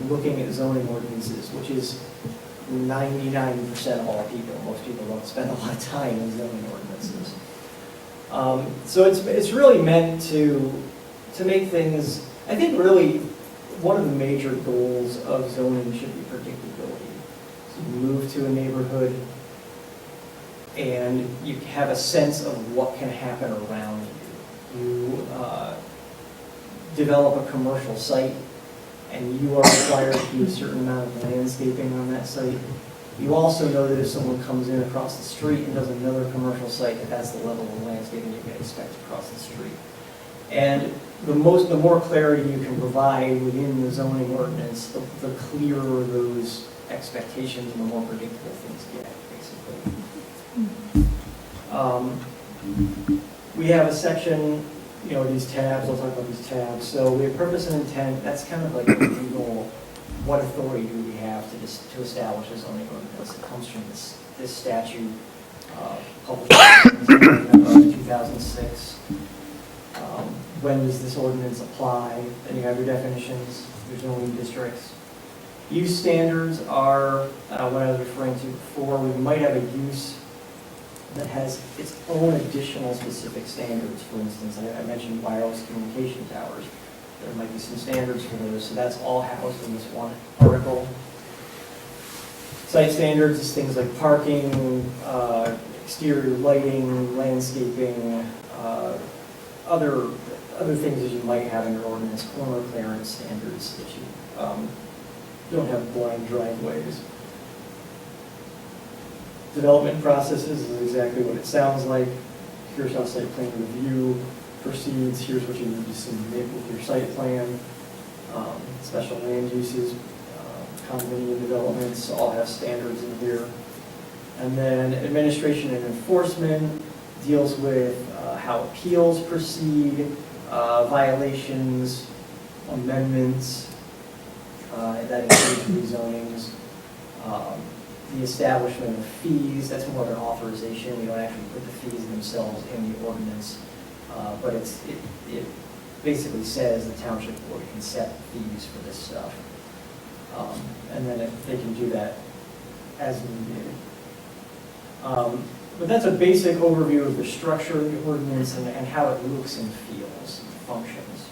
[SPEAKER 14] looking at zoning ordinances, which is 99% of all people. Most people don't spend a lot of time in zoning ordinances. So it's really meant to make things, I think really one of the major goals of zoning should be predictability. So you move to a neighborhood and you have a sense of what can happen around you. You develop a commercial site and you are required to do a certain amount of landscaping on that site. You also know that if someone comes in across the street and does another commercial site, that's the level of landscaping you can expect across the street. And the more clarity you can provide within the zoning ordinance, the clearer those expectations and the more predictable things get, basically. We have a section, these tabs, I'll talk about these tabs. So we have purpose and intent, that's kind of like a legal, what authority do we have to establish a zoning ordinance? It comes from this statute, published in 2006. When does this ordinance apply? Then you have your definitions, your zoning districts. Use standards are what I was referring to before. We might have a use that has its own additional specific standards. For instance, I mentioned wireless communication towers. There might be some standards for those, so that's all housed in this one article. Site standards is things like parking, exterior lighting, landscaping, other things that you might have in your ordinance, corner clearance standards that you don't have blind driveways. Development processes is exactly what it sounds like. Here's how site plan review proceeds. Here's what you need to submit with your site plan. Special land uses, condominium developments all have standards in here. And then administration and enforcement deals with how appeals proceed, violations, amendments, that includes rezonings, the establishment of fees. That's more of an authorization. You don't actually put the fees themselves in the ordinance, but it basically says the township board can set fees for this stuff, and then they can do that as needed. But that's a basic overview of the structure of the ordinance and how it looks and feels and functions.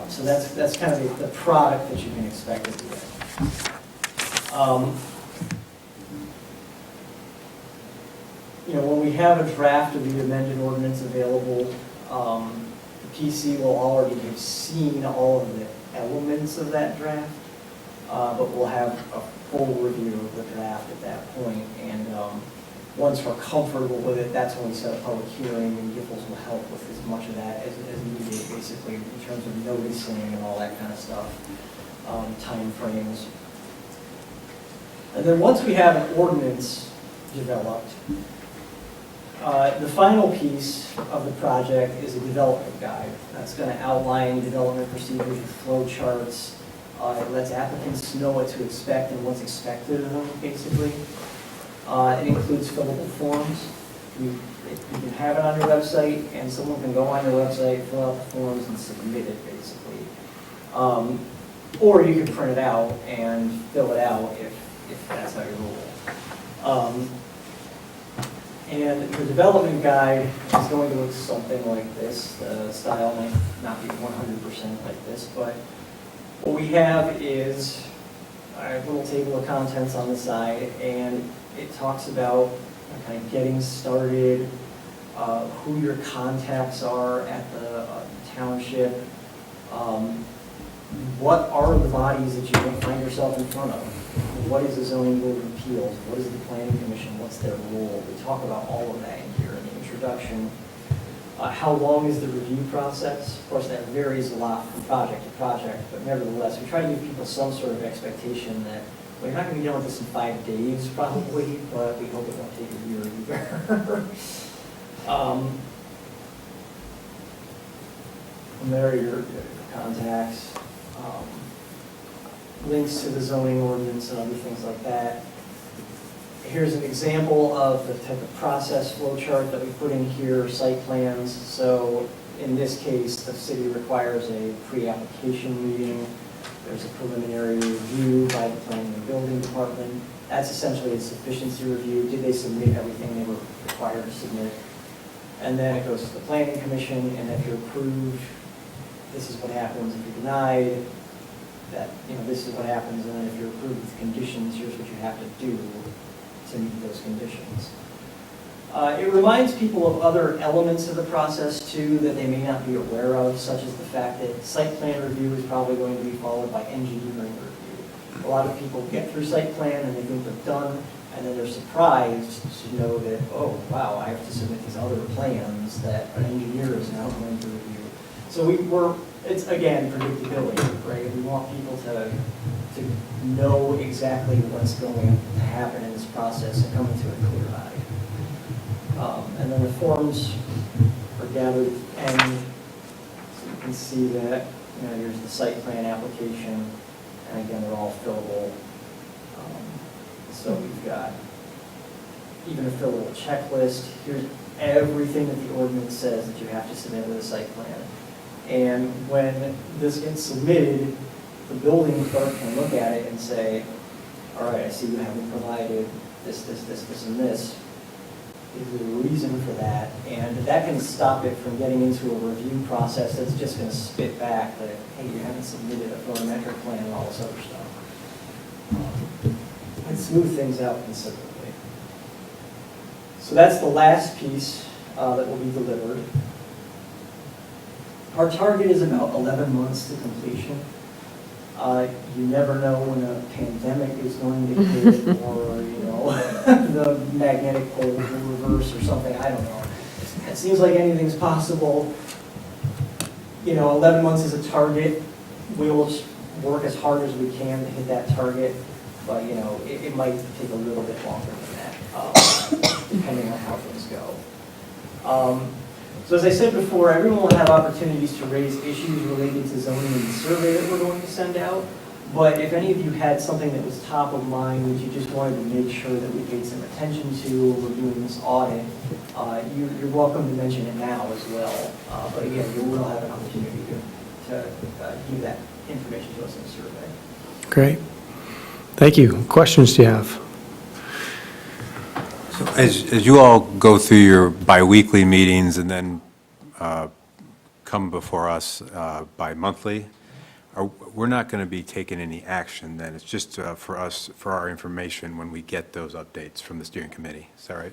[SPEAKER 14] So that's kind of the product that you can expect at the end. When we have a draft of the amended ordinance available, the PC will already have seen all of the elements of that draft, but we'll have a full review of the draft at that point. And once we're comfortable with it, that's when we set a public hearing, and Giffords will help with as much of that as needed, basically, in terms of noticing and all that kind of stuff, time frames. And then once we have an ordinance developed, the final piece of the project is a development guide. That's going to outline development procedures with flow charts. It lets applicants know what to expect and what's expected of them, basically. It includes fillable forms. You can have it on your website, and someone can go on your website, fill out the forms, and submit it, basically. Or you can print it out and fill it out if that's how you roll. And the development guide is going to look something like this. The style might not be 100% like this, but what we have is a little table of contents on the side, and it talks about kind of getting started, who your contacts are at the township, what are the bodies that you might find yourself in front of. What is the zoning board of appeals? What is the planning commission? What's their role? We talk about all of that in here in the introduction. How long is the review process? Of course, that varies a lot from project to project, but nevertheless, we try to give people some sort of expectation that Well, you're not going to be done with this in 5 days probably, but we hope it won't take a year either. From there, your contacts, links to the zoning ordinance and other things like that. Here's an example of the type of process flow chart that we put in here, site plans. So in this case, the city requires a pre-application meeting. There's a preliminary review by the planning and building department. That's essentially a sufficiency review. Did they submit everything they were required to submit? And then it goes to the planning commission, and if you're approved, this is what happens. If you're denied, that, this is what happens. And then if you're approved with conditions, here's what you have to do to meet those conditions. It reminds people of other elements of the process too that they may not be aware of, such as the fact that site plan review is probably going to be followed by engineering review. A lot of people get through site plan and they think they're done, and then they're surprised to know that, oh, wow, I have to submit these other plans that an engineer is now going to review. So it's again, predictability, right? We want people to know exactly what's going to happen in this process and come into it clear-eyed. And then the forms are gathered at the end, so you can see that, here's the site plan application, and again, they're all fillable. So we've got even a fillable checklist. Here's everything that the ordinance says that you have to submit with a site plan. And when this gets submitted, the building clerk can look at it and say, all right, I see you haven't provided this, and this. Is there a reason for that? And that can stop it from getting into a review process that's just going to spit back that, hey, you haven't submitted a photometric plan and all this other stuff. And smooth things out considerably. So that's the last piece that will be delivered. Our target is about 11 months to completion. You never know when a pandemic is going to hit or, the magnetic poles will reverse or something, I don't know. It seems like anything's possible. 11 months is a target. We will work as hard as we can to hit that target, but, it might take a little bit longer than that, depending on how things go. So as I said before, everyone will have opportunities to raise issues related to zoning in the survey that we're going to send out. But if any of you had something that was top of mind that you just wanted to make sure that we paid some attention to when we're doing this audit, you're welcome to mention it now as well. But again, you will have an opportunity to give that information to us in the survey.
[SPEAKER 3] Great. Thank you. What questions do you have?
[SPEAKER 4] So as you all go through your biweekly meetings and then come before us bi-monthly, we're not going to be taking any action then? It's just for us, for our information when we get those updates from the steering committee. Is that right?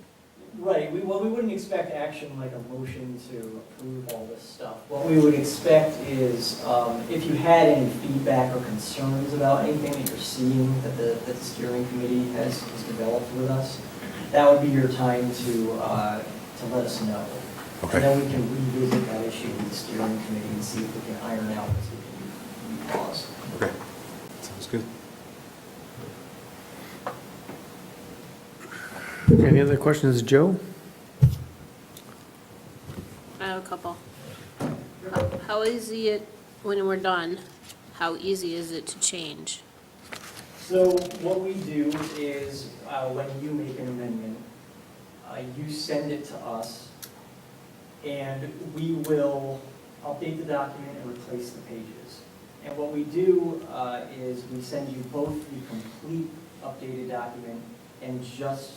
[SPEAKER 14] Right. We wouldn't expect action like a motion to approve all this stuff. What we would expect is if you had any feedback or concerns about anything that you're seeing that the steering committee has developed with us, that would be your time to let us know.
[SPEAKER 4] Okay.
[SPEAKER 14] And then we can revisit that issue with the steering committee and see if we can iron out this clause.
[SPEAKER 4] Okay. Sounds good.
[SPEAKER 3] Any other questions, Joe?
[SPEAKER 1] I have a couple. How easy when we're done, how easy is it to change?
[SPEAKER 14] So what we do is when you make an amendment, you send it to us, and we will update the document and replace the pages. And what we do is we send you both the complete updated document and just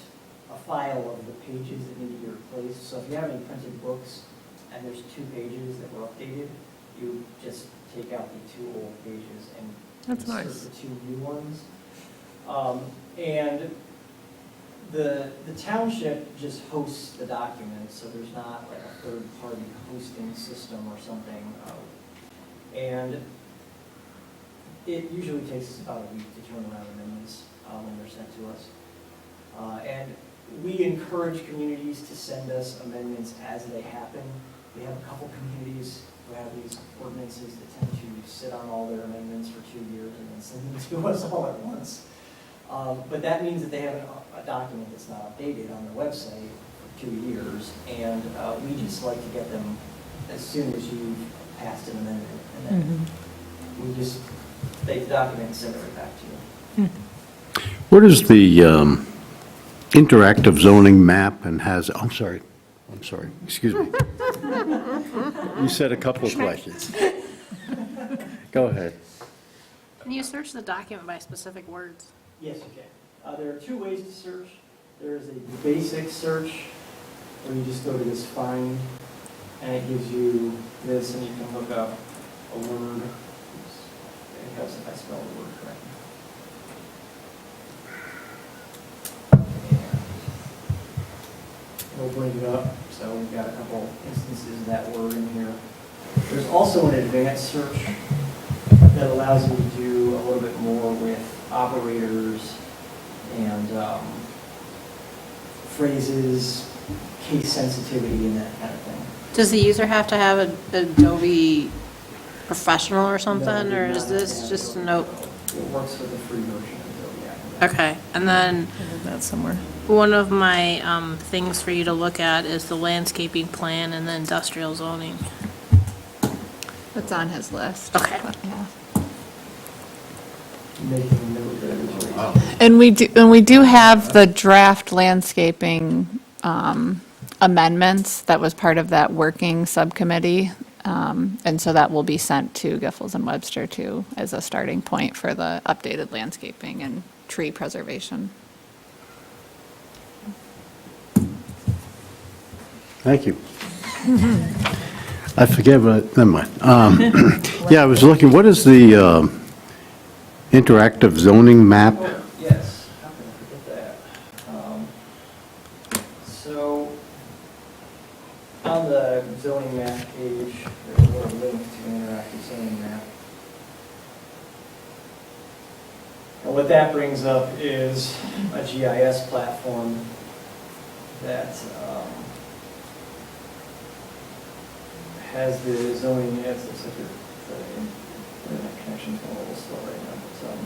[SPEAKER 14] a file of the pages that need to be replaced. So if you have any printed books and there's 2 pages that were updated, you just take out the 2 old pages and
[SPEAKER 13] That's
[SPEAKER 14] insert
[SPEAKER 13] nice.
[SPEAKER 14] the 2 new ones. And the township just hosts the document, so there's not like a third-party hosting system or something. And it usually takes us about a week to turn around amendments when they're sent to us. And we encourage communities to send us amendments as they happen. We have a couple communities who have these ordinances that tend to sit on all their amendments for 2 years and then send them to us all at once. But that means that they have a document that's not updated on their website for 2 years, and we just like to get them as soon as you've passed an amendment, and then we just take the document and send it right back to you.
[SPEAKER 5] What is the interactive zoning map and has, I'm sorry, excuse me. You said a couple of questions. Go ahead.
[SPEAKER 1] Can you search the document by specific words?
[SPEAKER 14] Yes, you can. There are 2 ways to search. There is a basic search, where you just go to this find, and it gives you this, and you can look up a word. Oops. It helps if I spell the word correctly. It'll bring it up, so we've got a couple instances of that word in here. There's also an advanced search that allows you to do a little bit more with operators and phrases, case sensitivity, and that kind of thing.
[SPEAKER 1] Does the user have to have an Adobe Professional or something,
[SPEAKER 14] No,
[SPEAKER 1] or
[SPEAKER 14] you
[SPEAKER 1] is
[SPEAKER 14] do not
[SPEAKER 1] this
[SPEAKER 14] have to
[SPEAKER 1] just a
[SPEAKER 14] have
[SPEAKER 1] note?
[SPEAKER 14] It works with the free version of Adobe Acrobat.
[SPEAKER 1] Okay, and then
[SPEAKER 13] I have that somewhere.
[SPEAKER 1] one of my things for you to look at is the landscaping plan and the industrial zoning.
[SPEAKER 6] It's on his list.
[SPEAKER 1] Okay.
[SPEAKER 6] Yeah.
[SPEAKER 14] Making a note that it was raised.
[SPEAKER 6] And we do have the draft landscaping amendments that was part of that working subcommittee. And so that will be sent to Giffords and Webster too, as a starting point for the updated landscaping and tree preservation.
[SPEAKER 5] Thank you. I forget, but never mind. Yeah, I was looking, what is the interactive zoning map?
[SPEAKER 14] Oh, yes, how can I forget that? So, on the zoning map page, there's a little link to an interactive zoning map. And what that brings up is a GIS platform that has the zoning, it's like the internet connection's going a little slow right now, but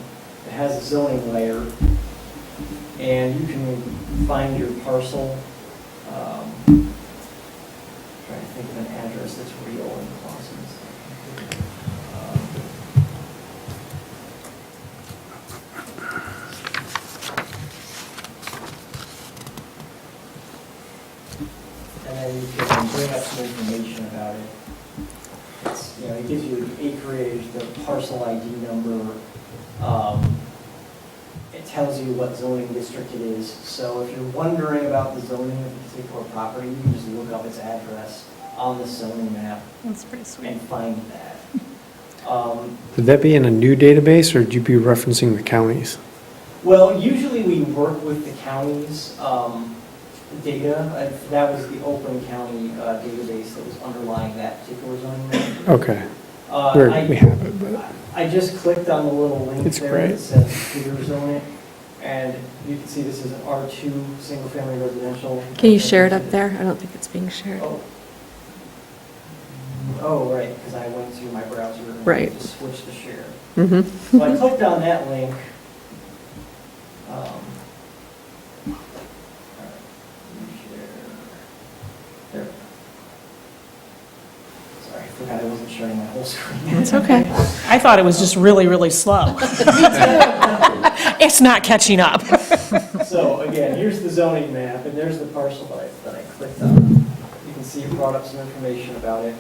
[SPEAKER 14] it has a zoning layer, and you can find your parcel. Trying to think of an address that's real in Clausen. And then you can bring up some information about it. It's, you know, it gives you acreage, the parcel ID number. It tells you what zoning district it is. So if you're wondering about the zoning of a particular property, you can just look up its address on the zoning map
[SPEAKER 11] That's pretty sweet.
[SPEAKER 14] and find that.
[SPEAKER 3] Would that be in a new database, or would you be referencing the counties?
[SPEAKER 14] Well, usually we work with the county's data. That was the Oakland County database that was underlying that particular zoning map.
[SPEAKER 3] Okay, we have it, but
[SPEAKER 14] I just clicked on the little link
[SPEAKER 3] It's
[SPEAKER 14] there
[SPEAKER 3] great.
[SPEAKER 14] that says clear zone it, and you can see this is an R2 single-family residential.
[SPEAKER 12] Can you share it up there? I don't think it's being shared.
[SPEAKER 14] Oh, right, because I went to my browser and
[SPEAKER 12] Right.
[SPEAKER 14] just switched to share.
[SPEAKER 12] Mm-hmm.
[SPEAKER 14] So I clicked on that link. All right, share. There. Sorry, I forgot I wasn't sharing my whole screen.
[SPEAKER 12] It's okay.
[SPEAKER 13] I thought it was just really, really slow. It's not catching up.
[SPEAKER 14] So again, here's the zoning map, and there's the parcel that I clicked on. You can see it brought up some information about it.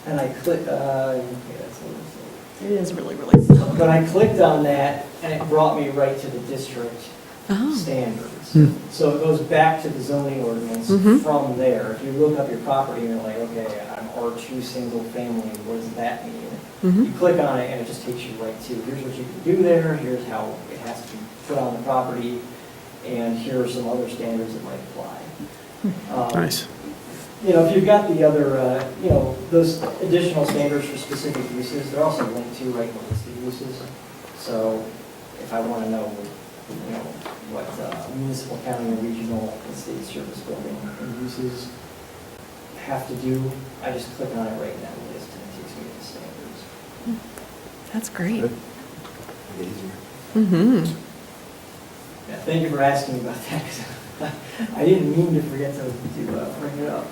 [SPEAKER 14] And I clicked, okay, that's a little slow.
[SPEAKER 13] It is really, really slow.
[SPEAKER 14] But I clicked on that, and it brought me right to the district
[SPEAKER 12] Oh.
[SPEAKER 14] standards.
[SPEAKER 3] Hmm.
[SPEAKER 14] So it goes back to the zoning ordinance
[SPEAKER 12] Mhm.
[SPEAKER 14] from there. If you look up your property and you're like, okay, I'm R2 single family, what does that mean?
[SPEAKER 12] Mhm.
[SPEAKER 14] You click on it and it just takes you right to, here's what you can do there, here's how it has to be put on the property, and here are some other standards that might apply.
[SPEAKER 3] nice.
[SPEAKER 14] You know, if you've got the other, you know, those additional standards for specific uses, they're also linked to right in the list of uses. So if I want to know, you know, what municipal, county, or regional and state service building and uses have to do, I just click on it right in that list and it takes me to standards.
[SPEAKER 12] That's great. Mm-hmm.
[SPEAKER 14] Yeah, thank you for asking me about that, 'cause I didn't mean to forget to bring it up.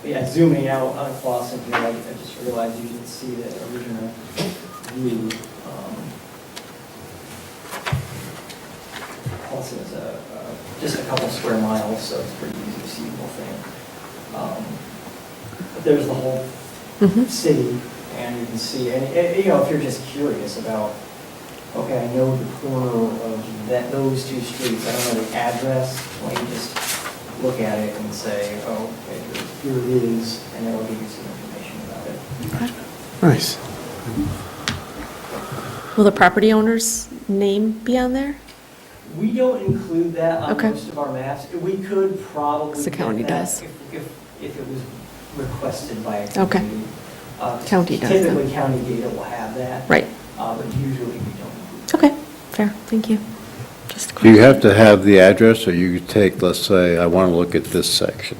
[SPEAKER 14] But yeah, zooming out on Clausen here, I just realized you didn't see the original view. Clausen is just a couple square miles, so it's pretty easy to see the whole thing. But there's the whole city, and you can see, and you know, if you're just curious about, okay, I know the corner of those two streets, I don't know the address, well, you just look at it and say, oh, okay, here it is, and it'll give you some information about it.
[SPEAKER 3] Nice.
[SPEAKER 12] Will the property owner's name be on there?
[SPEAKER 14] We don't include that on
[SPEAKER 12] Okay.
[SPEAKER 14] most of our maps. We could probably
[SPEAKER 12] The
[SPEAKER 14] get
[SPEAKER 12] county
[SPEAKER 14] that
[SPEAKER 12] does.
[SPEAKER 14] if it was requested by a
[SPEAKER 12] Okay.
[SPEAKER 14] community.
[SPEAKER 12] County does, then.
[SPEAKER 14] Typically, county data will have that.
[SPEAKER 12] Right.
[SPEAKER 14] But usually we don't.
[SPEAKER 12] Okay, fair, thank you. Just a
[SPEAKER 5] Do you
[SPEAKER 12] question.
[SPEAKER 5] have to have the address, or you take, let's say, I want to look at this section,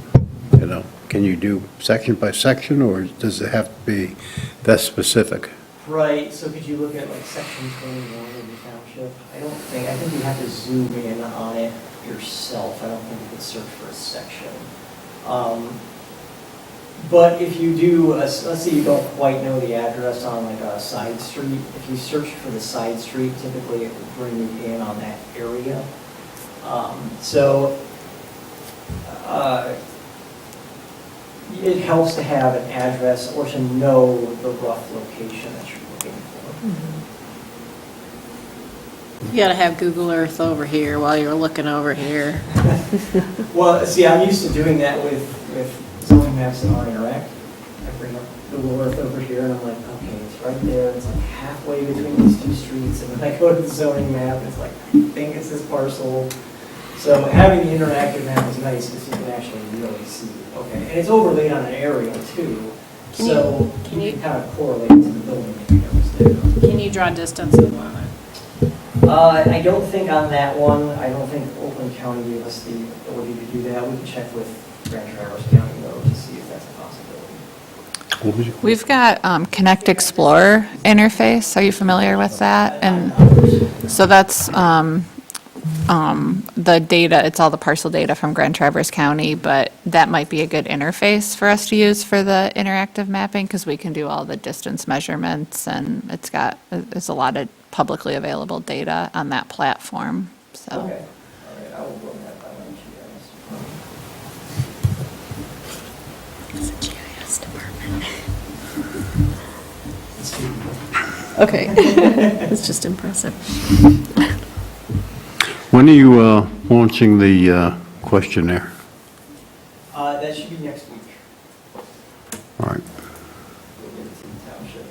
[SPEAKER 5] you know? Can you do section by section, or does it have to be that specific?
[SPEAKER 14] Right, so could you look at like section 21 of the township? I think you have to zoom in on it yourself. I don't think you could search for a section. But if you do, let's say you don't quite know the address on like a side street, if you search for the side street, typically it will bring you in on that area. It helps to have an address or to know the rough location that you're looking for.
[SPEAKER 1] You gotta have Google Earth over here while you're looking over here.
[SPEAKER 14] Well, see, I'm used to doing that with zoning maps in REneract. I bring up Google Earth over here and I'm like, okay, it's right there, it's like halfway between these two streets, and then I go to the zoning map, and it's like, I think it's this parcel. So having the interactive map is nice because you can actually really see, okay, and it's overlaid on an aerial too,
[SPEAKER 1] Can
[SPEAKER 14] so
[SPEAKER 1] you-
[SPEAKER 14] you can kind of correlate to the building that you know is there.
[SPEAKER 1] Can you draw distances on it?
[SPEAKER 14] I don't think on that one, I don't think Oakland County gave us the ability to do that. We can check with Grand Traverse County though to see if that's a possibility.
[SPEAKER 6] We've got Connect Explorer interface. Are you familiar with that? And so that's the data, it's all the parcel data from Grand Traverse County, but that might be a good interface for us to use for the interactive mapping because we can do all the distance measurements, and there's a lot of publicly available data on that platform, so.
[SPEAKER 14] Okay, all right, I will run that by my GIS.
[SPEAKER 12] It's a GIS department.
[SPEAKER 14] Let's do it.
[SPEAKER 12] Okay, it's just impressive.
[SPEAKER 5] When are you launching the questionnaire?
[SPEAKER 14] That should be next week.
[SPEAKER 5] All right.
[SPEAKER 14] We'll get it to the township.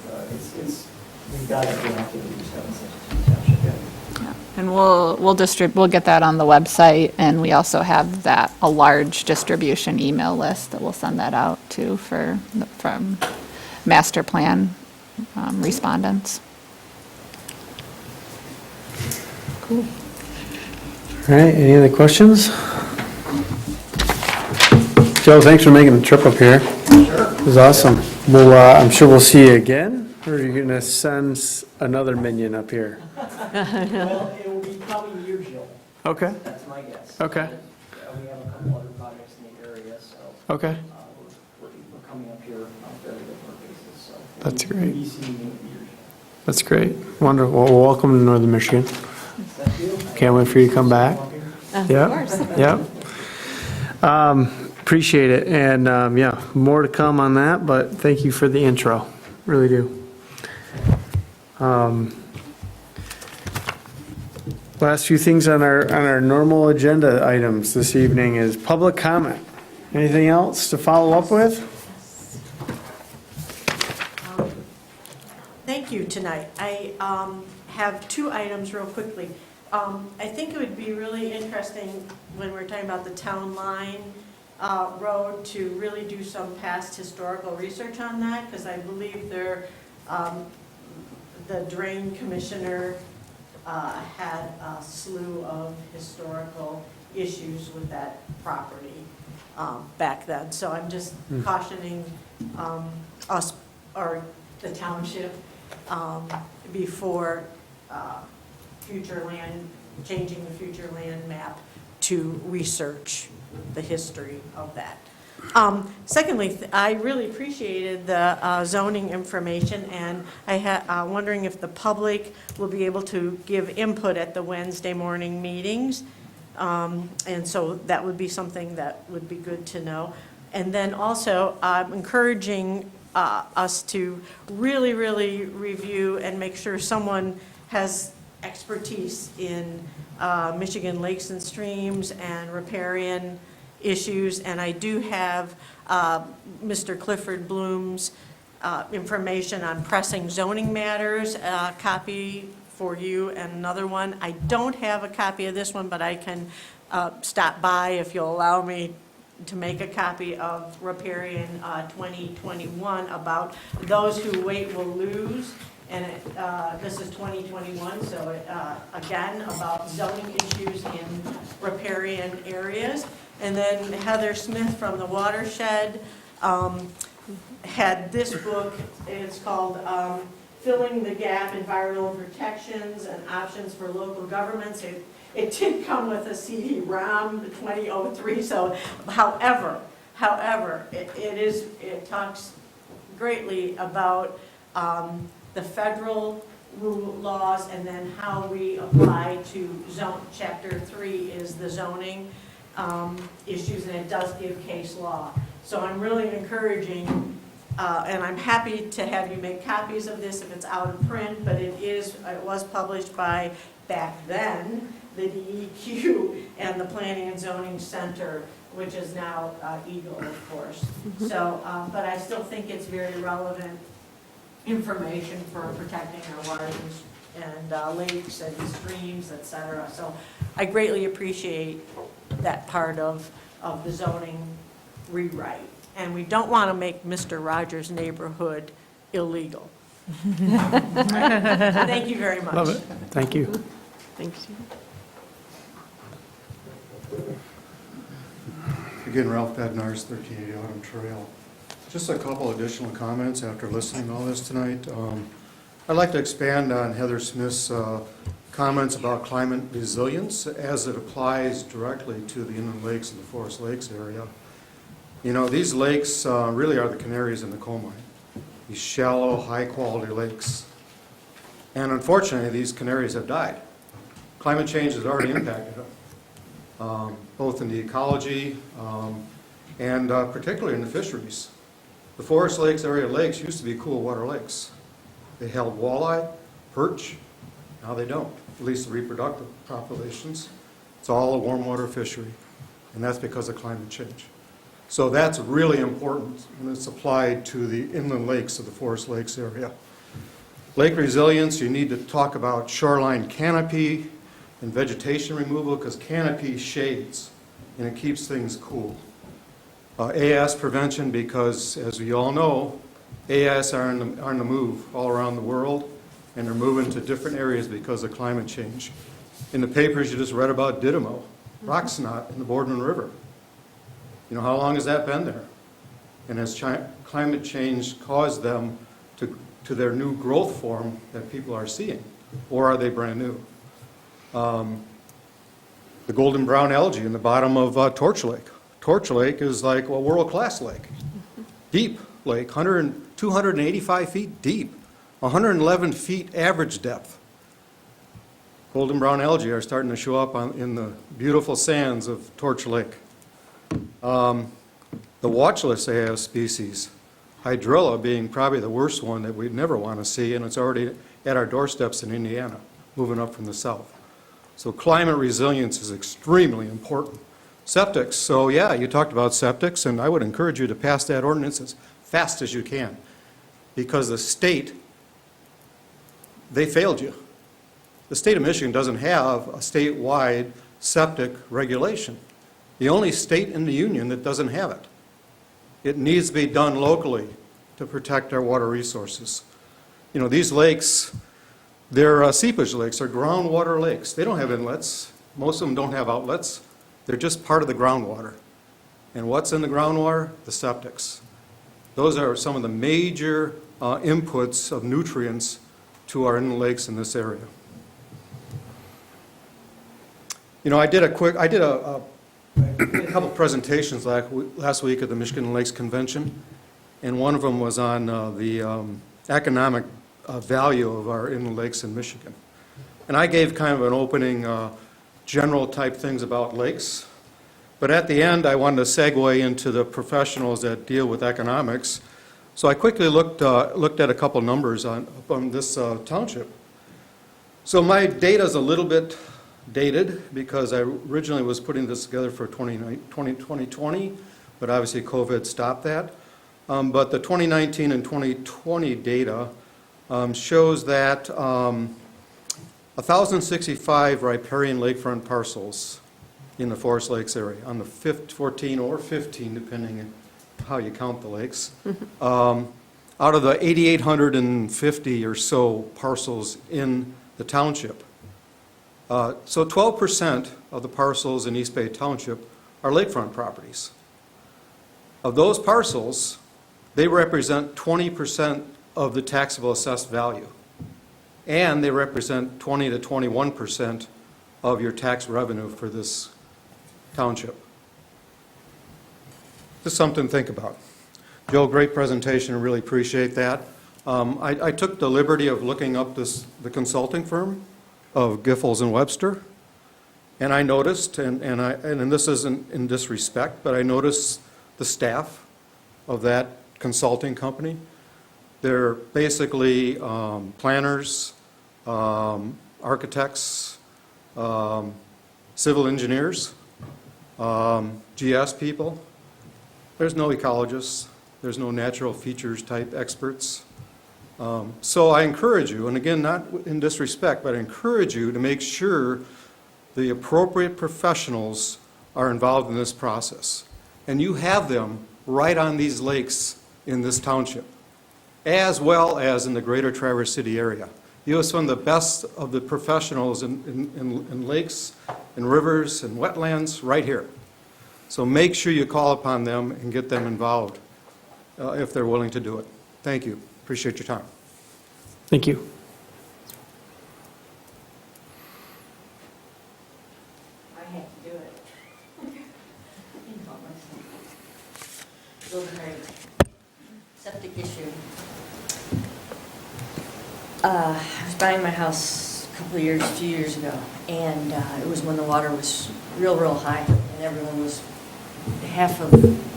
[SPEAKER 14] We've got it, we have to do something to the township, yeah.
[SPEAKER 6] Yeah. And we'll get that on the website, and we also have a large distribution email list that we'll send that out to from master plan respondents.
[SPEAKER 12] Cool.
[SPEAKER 3] All right, any other questions? Joe, thanks for making the trip up here.
[SPEAKER 14] Sure.
[SPEAKER 3] It was awesome. Well, I'm sure we'll see you again, or are you going to send another minion up here?
[SPEAKER 14] Well, it will be probably near Jill.
[SPEAKER 3] Okay,
[SPEAKER 14] That's my guess.
[SPEAKER 3] okay,
[SPEAKER 14] We have a couple other projects in the area, so.
[SPEAKER 3] okay.
[SPEAKER 14] We're coming up here on a fairly regular basis, so.
[SPEAKER 3] That's
[SPEAKER 14] we'll
[SPEAKER 3] great.
[SPEAKER 14] be seeing you near
[SPEAKER 3] That's great. Wonderful. Well, welcome to Northern Michigan.
[SPEAKER 14] Jill. Thank you.
[SPEAKER 3] Can't wait for you to come back.
[SPEAKER 12] Of
[SPEAKER 3] Yep.
[SPEAKER 12] course.
[SPEAKER 3] Yep. Appreciate it. And, yeah, more to come on that, but thank you for the intro. Really do. Last few things on our normal agenda items this evening is public comment. Anything else to follow up with?
[SPEAKER 7] Thank you tonight. I have two items real quickly. I think it would be really interesting when we're talking about the town line road to really do some past historical research on that, because I believe the drain commissioner had a slew of historical issues with that property back then. So I'm just cautioning us, or the township, before future land, changing the future land map to research the history of that. Secondly, I really appreciated the zoning information, and wondering if the public will be able to give input at the Wednesday morning meetings. And so that would be something that would be good to know. And then also, I'm encouraging us to really, really review and make sure someone has expertise in Michigan lakes and streams and riparian issues. And I do have Mr. Clifford Bloom's information on pressing zoning matters, a copy for you, and another one. I don't have a copy of this one, but I can stop by if you'll allow me to make a copy of Riparian 2021 about those who wait will lose. And this is 2021, so again, about zoning issues in riparian areas. And then Heather Smith from the Watershed had this book. It's called Filling the Gap, Environmental Protections and Options for Local Governments. It did come with a CD-ROM 2003, so however, it talks greatly about the federal rule laws and then how we apply to zone. Chapter 3 is the zoning issues, and it does give case law. So I'm really encouraging, and I'm happy to have you make copies of this if it's out of print, but it was published by, back then, the DEQ and the Planning and Zoning Center, which is now Eagle, of course. So, but I still think it's very relevant information for protecting our waters and lakes and streams, et cetera. So I greatly appreciate that part of the zoning rewrite. And we don't want to make Mr. Rogers' neighborhood illegal. Thank you very much.
[SPEAKER 3] Love it. Thank you.
[SPEAKER 12] Thanks.
[SPEAKER 8] Again, Ralph Bednarz, 1380 Autumn Trail. Just a couple additional comments after listening to all this tonight. I'd like to expand on Heather Smith's comments about climate resilience as it applies directly to the inland lakes and the Forest Lakes area. You know, these lakes really are the canaries in the coal mine, these shallow, high-quality lakes. And unfortunately, these canaries have died. Climate change has already impacted them, both in the ecology and particularly in the fisheries. The Forest Lakes area lakes used to be cool water lakes. They held walleye, perch, now they don't, at least the reproductive populations. It's all a warm water fishery, and that's because of climate change. So that's really important when it's applied to the inland lakes of the Forest Lakes area. Lake resilience, you need to talk about shoreline canopy and vegetation removal, because canopy shades and it keeps things cool. AS prevention, because as we all know, AS are on the move all around the world, and they're moving to different areas because of climate change. In the papers you just read about Didymo, rock snot in the Boardman River. You know, how long has that been there? And has climate change caused them to their new growth form that people are seeing, or are they brand new? The golden brown algae in the bottom of Torch Lake. Torch Lake is like a world-class lake. Deep lake, 285 feet deep, 111 feet average depth. Golden brown algae are starting to show up in the beautiful sands of Torch Lake. The watch list AS species, hydrilla being probably the worst one that we'd never want to see, and it's already at our doorsteps in Indiana, moving up from the south. So climate resilience is extremely important. Septics, so yeah, you talked about septics, and I would encourage you to pass that ordinance as fast as you can, because the state, they failed you. The state of Michigan doesn't have a statewide septic regulation. The only state in the union that doesn't have it. It needs to be done locally to protect our water resources. You know, these lakes, they're seepage lakes, they're groundwater lakes. They don't have inlets. Most of them don't have outlets. They're just part of the groundwater. And what's in the groundwater? The septics. Those are some of the major inputs of nutrients to our inland lakes in this area. You know, I did a couple presentations last week at the Michigan Lakes Convention, and one of them was on the economic value of our inland lakes in Michigan. And I gave kind of an opening, general type things about lakes, but at the end, I wanted to segue into the professionals that deal with economics. So I quickly looked at a couple numbers on this township. So my data is a little bit dated because I originally was putting this together for 2020, but obviously COVID stopped that. But the 2019 and 2020 data shows that 1,065 riparian lakefront parcels in the Forest Lakes area, on the 14 or 15, depending on how you count the lakes. Out of the 8,850 or so parcels in the township. So 12% of the parcels in East Bay Township are lakefront properties. Of those parcels, they represent 20% of the taxable assessed value. And they represent 20 to 21% of your tax revenue for this township. Just something to think about. Joe, great presentation, I really appreciate that. I took the liberty of looking up the consulting firm of Giffords and Webster, and I noticed, and this isn't in disrespect, but I noticed the staff of that consulting company. They're basically planners, architects, civil engineers, GS people. There's no ecologists. There's no natural features type experts. So I encourage you, and again, not in disrespect, but I encourage you to make sure the appropriate professionals are involved in this process. And you have them right on these lakes in this township, as well as in the greater Traverse City area. You have some of the best of the professionals in lakes, and rivers, and wetlands right here. So make sure you call upon them and get them involved if they're willing to do it. Thank you. Appreciate your time.
[SPEAKER 3] Thank you.
[SPEAKER 9] I had to do it. Preliminary septic issue. I was buying my house a few years ago, and it was when the water was real high, and everyone was,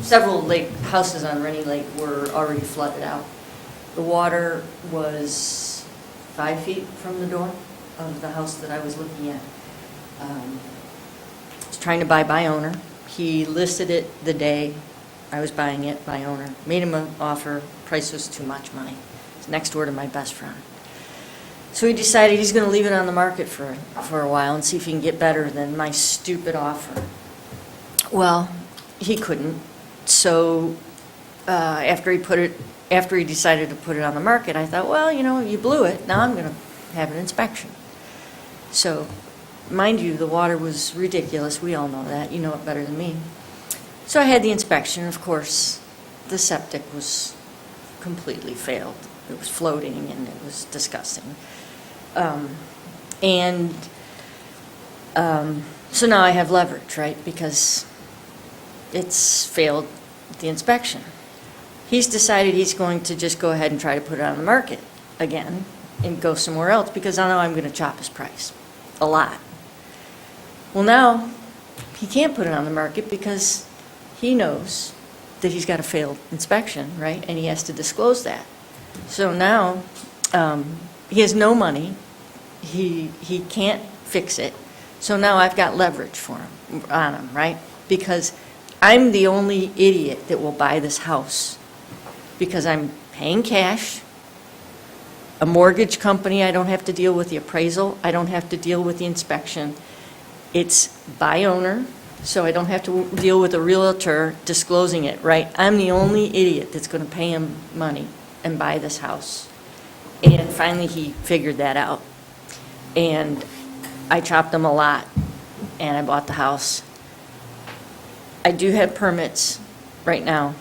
[SPEAKER 9] several houses on Rennie Lake were already flooded out. The water was 5 feet from the door of the house that I was looking at. I was trying to buy by owner. He listed it the day I was buying it by owner. Made him an offer, price was too much money. It's next door to my best friend. So he decided he's going to leave it on the market for a while and see if he can get better than my stupid offer. Well, he couldn't. So after he decided to put it on the market, I thought, well, you blew it. Now I'm going to have an inspection. So, mind you, the water was ridiculous. We all know that. You know it better than me. So I had the inspection. Of course, the septic was completely failed. It was floating, and it was disgusting. So now I have leverage, right? Because it's failed the inspection. He's decided he's going to just go ahead and try to put it on the market again and go somewhere else because I know I'm going to chop his price a lot. Well, now he can't put it on the market because he knows that he's got a failed inspection, right? And he has to disclose that. So now he has no money. He can't fix it. So now I've got leverage on him, right? Because I'm the only idiot that will buy this house because I'm paying cash. A mortgage company, I don't have to deal with the appraisal. I don't have to deal with the inspection. It's by owner, so I don't have to deal with a realtor disclosing it, right? I'm the only idiot that's going to pay him money and buy this house. And finally, he figured that out. And I chopped him a lot, and I bought the house. I do have permits right now.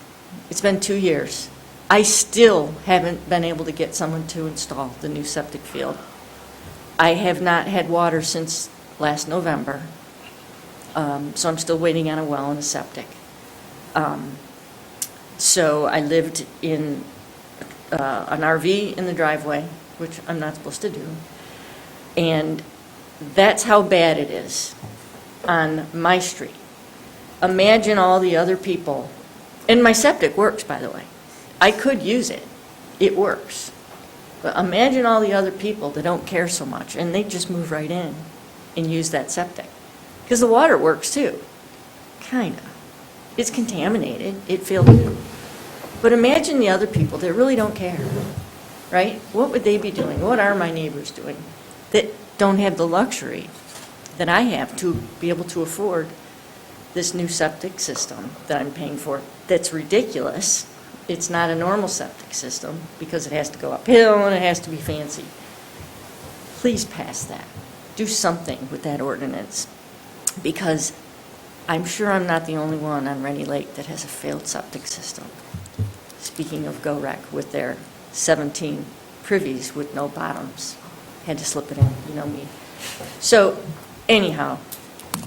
[SPEAKER 9] It's been 2 years. I still haven't been able to get someone to install the new septic field. I have not had water since last November. So I'm still waiting on a well and a septic. So I lived in an RV in the driveway, which I'm not supposed to do. And that's how bad it is on my street. Imagine all the other people, and my septic works, by the way. I could use it. It works. But imagine all the other people that don't care so much, and they just move right in and use that septic. Because the water works too, kind of. It's contaminated, it filtered. But imagine the other people that really don't care, right? What would they be doing? What are my neighbors doing that don't have the luxury that I have to be able to afford this new septic system that I'm paying for? That's ridiculous. It's not a normal septic system because it has to go uphill and it has to be fancy. Please pass that. Do something with that ordinance, because I'm sure I'm not the only one on Rennie Lake that has a failed septic system. Speaking of GOREC with their 17 privies with no bottoms, had to slip it in, you know me. So anyhow,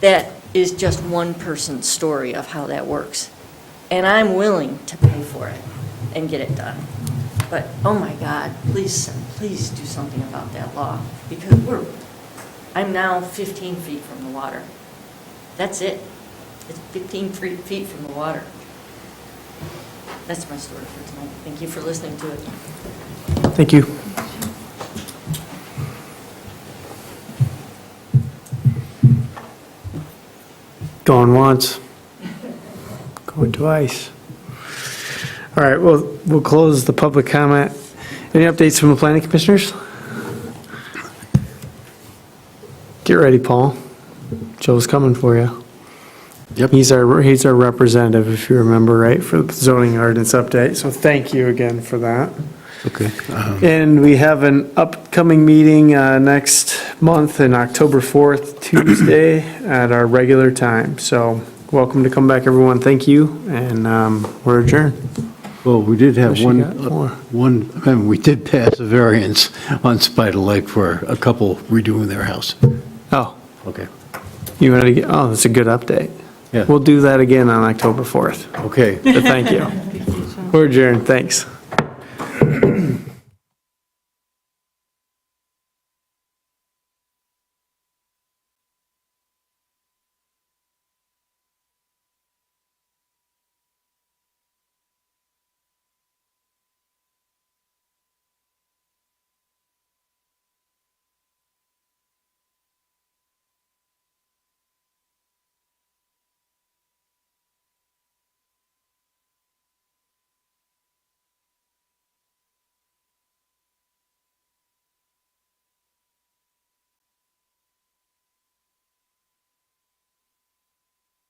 [SPEAKER 9] that is just one person's story of how that works. And I'm willing to pay for it and get it done. But, oh my God, please do something about that law, because I'm now 15 feet from the water. That's it. It's 15 feet from the water. That's my story for tonight. Thank you for listening to it.
[SPEAKER 3] Thank you. Going once, going twice. All right, we'll close the public comment. Any updates from the planning commissioners? Get ready, Paul. Joe's coming for you.
[SPEAKER 5] Yep.
[SPEAKER 3] He's our representative, if you remember, right, for the zoning ordinance update. So thank you again for that.
[SPEAKER 5] Okay.
[SPEAKER 3] And we have an upcoming meeting next month in October 4th, Tuesday, at our regular time. So welcome to come back, everyone. Thank you, and we're adjourned.
[SPEAKER 5] Well, we did have
[SPEAKER 3] Unless you got more.
[SPEAKER 5] we did pass a variance on Spider Lake for a couple redoing their house.
[SPEAKER 3] Oh,
[SPEAKER 5] Okay.
[SPEAKER 3] you wanted to get, oh, that's a good update.
[SPEAKER 5] Yeah.
[SPEAKER 3] We'll do that again on October 4th.
[SPEAKER 5] Okay.
[SPEAKER 3] But thank you. We're adjourned. Thanks.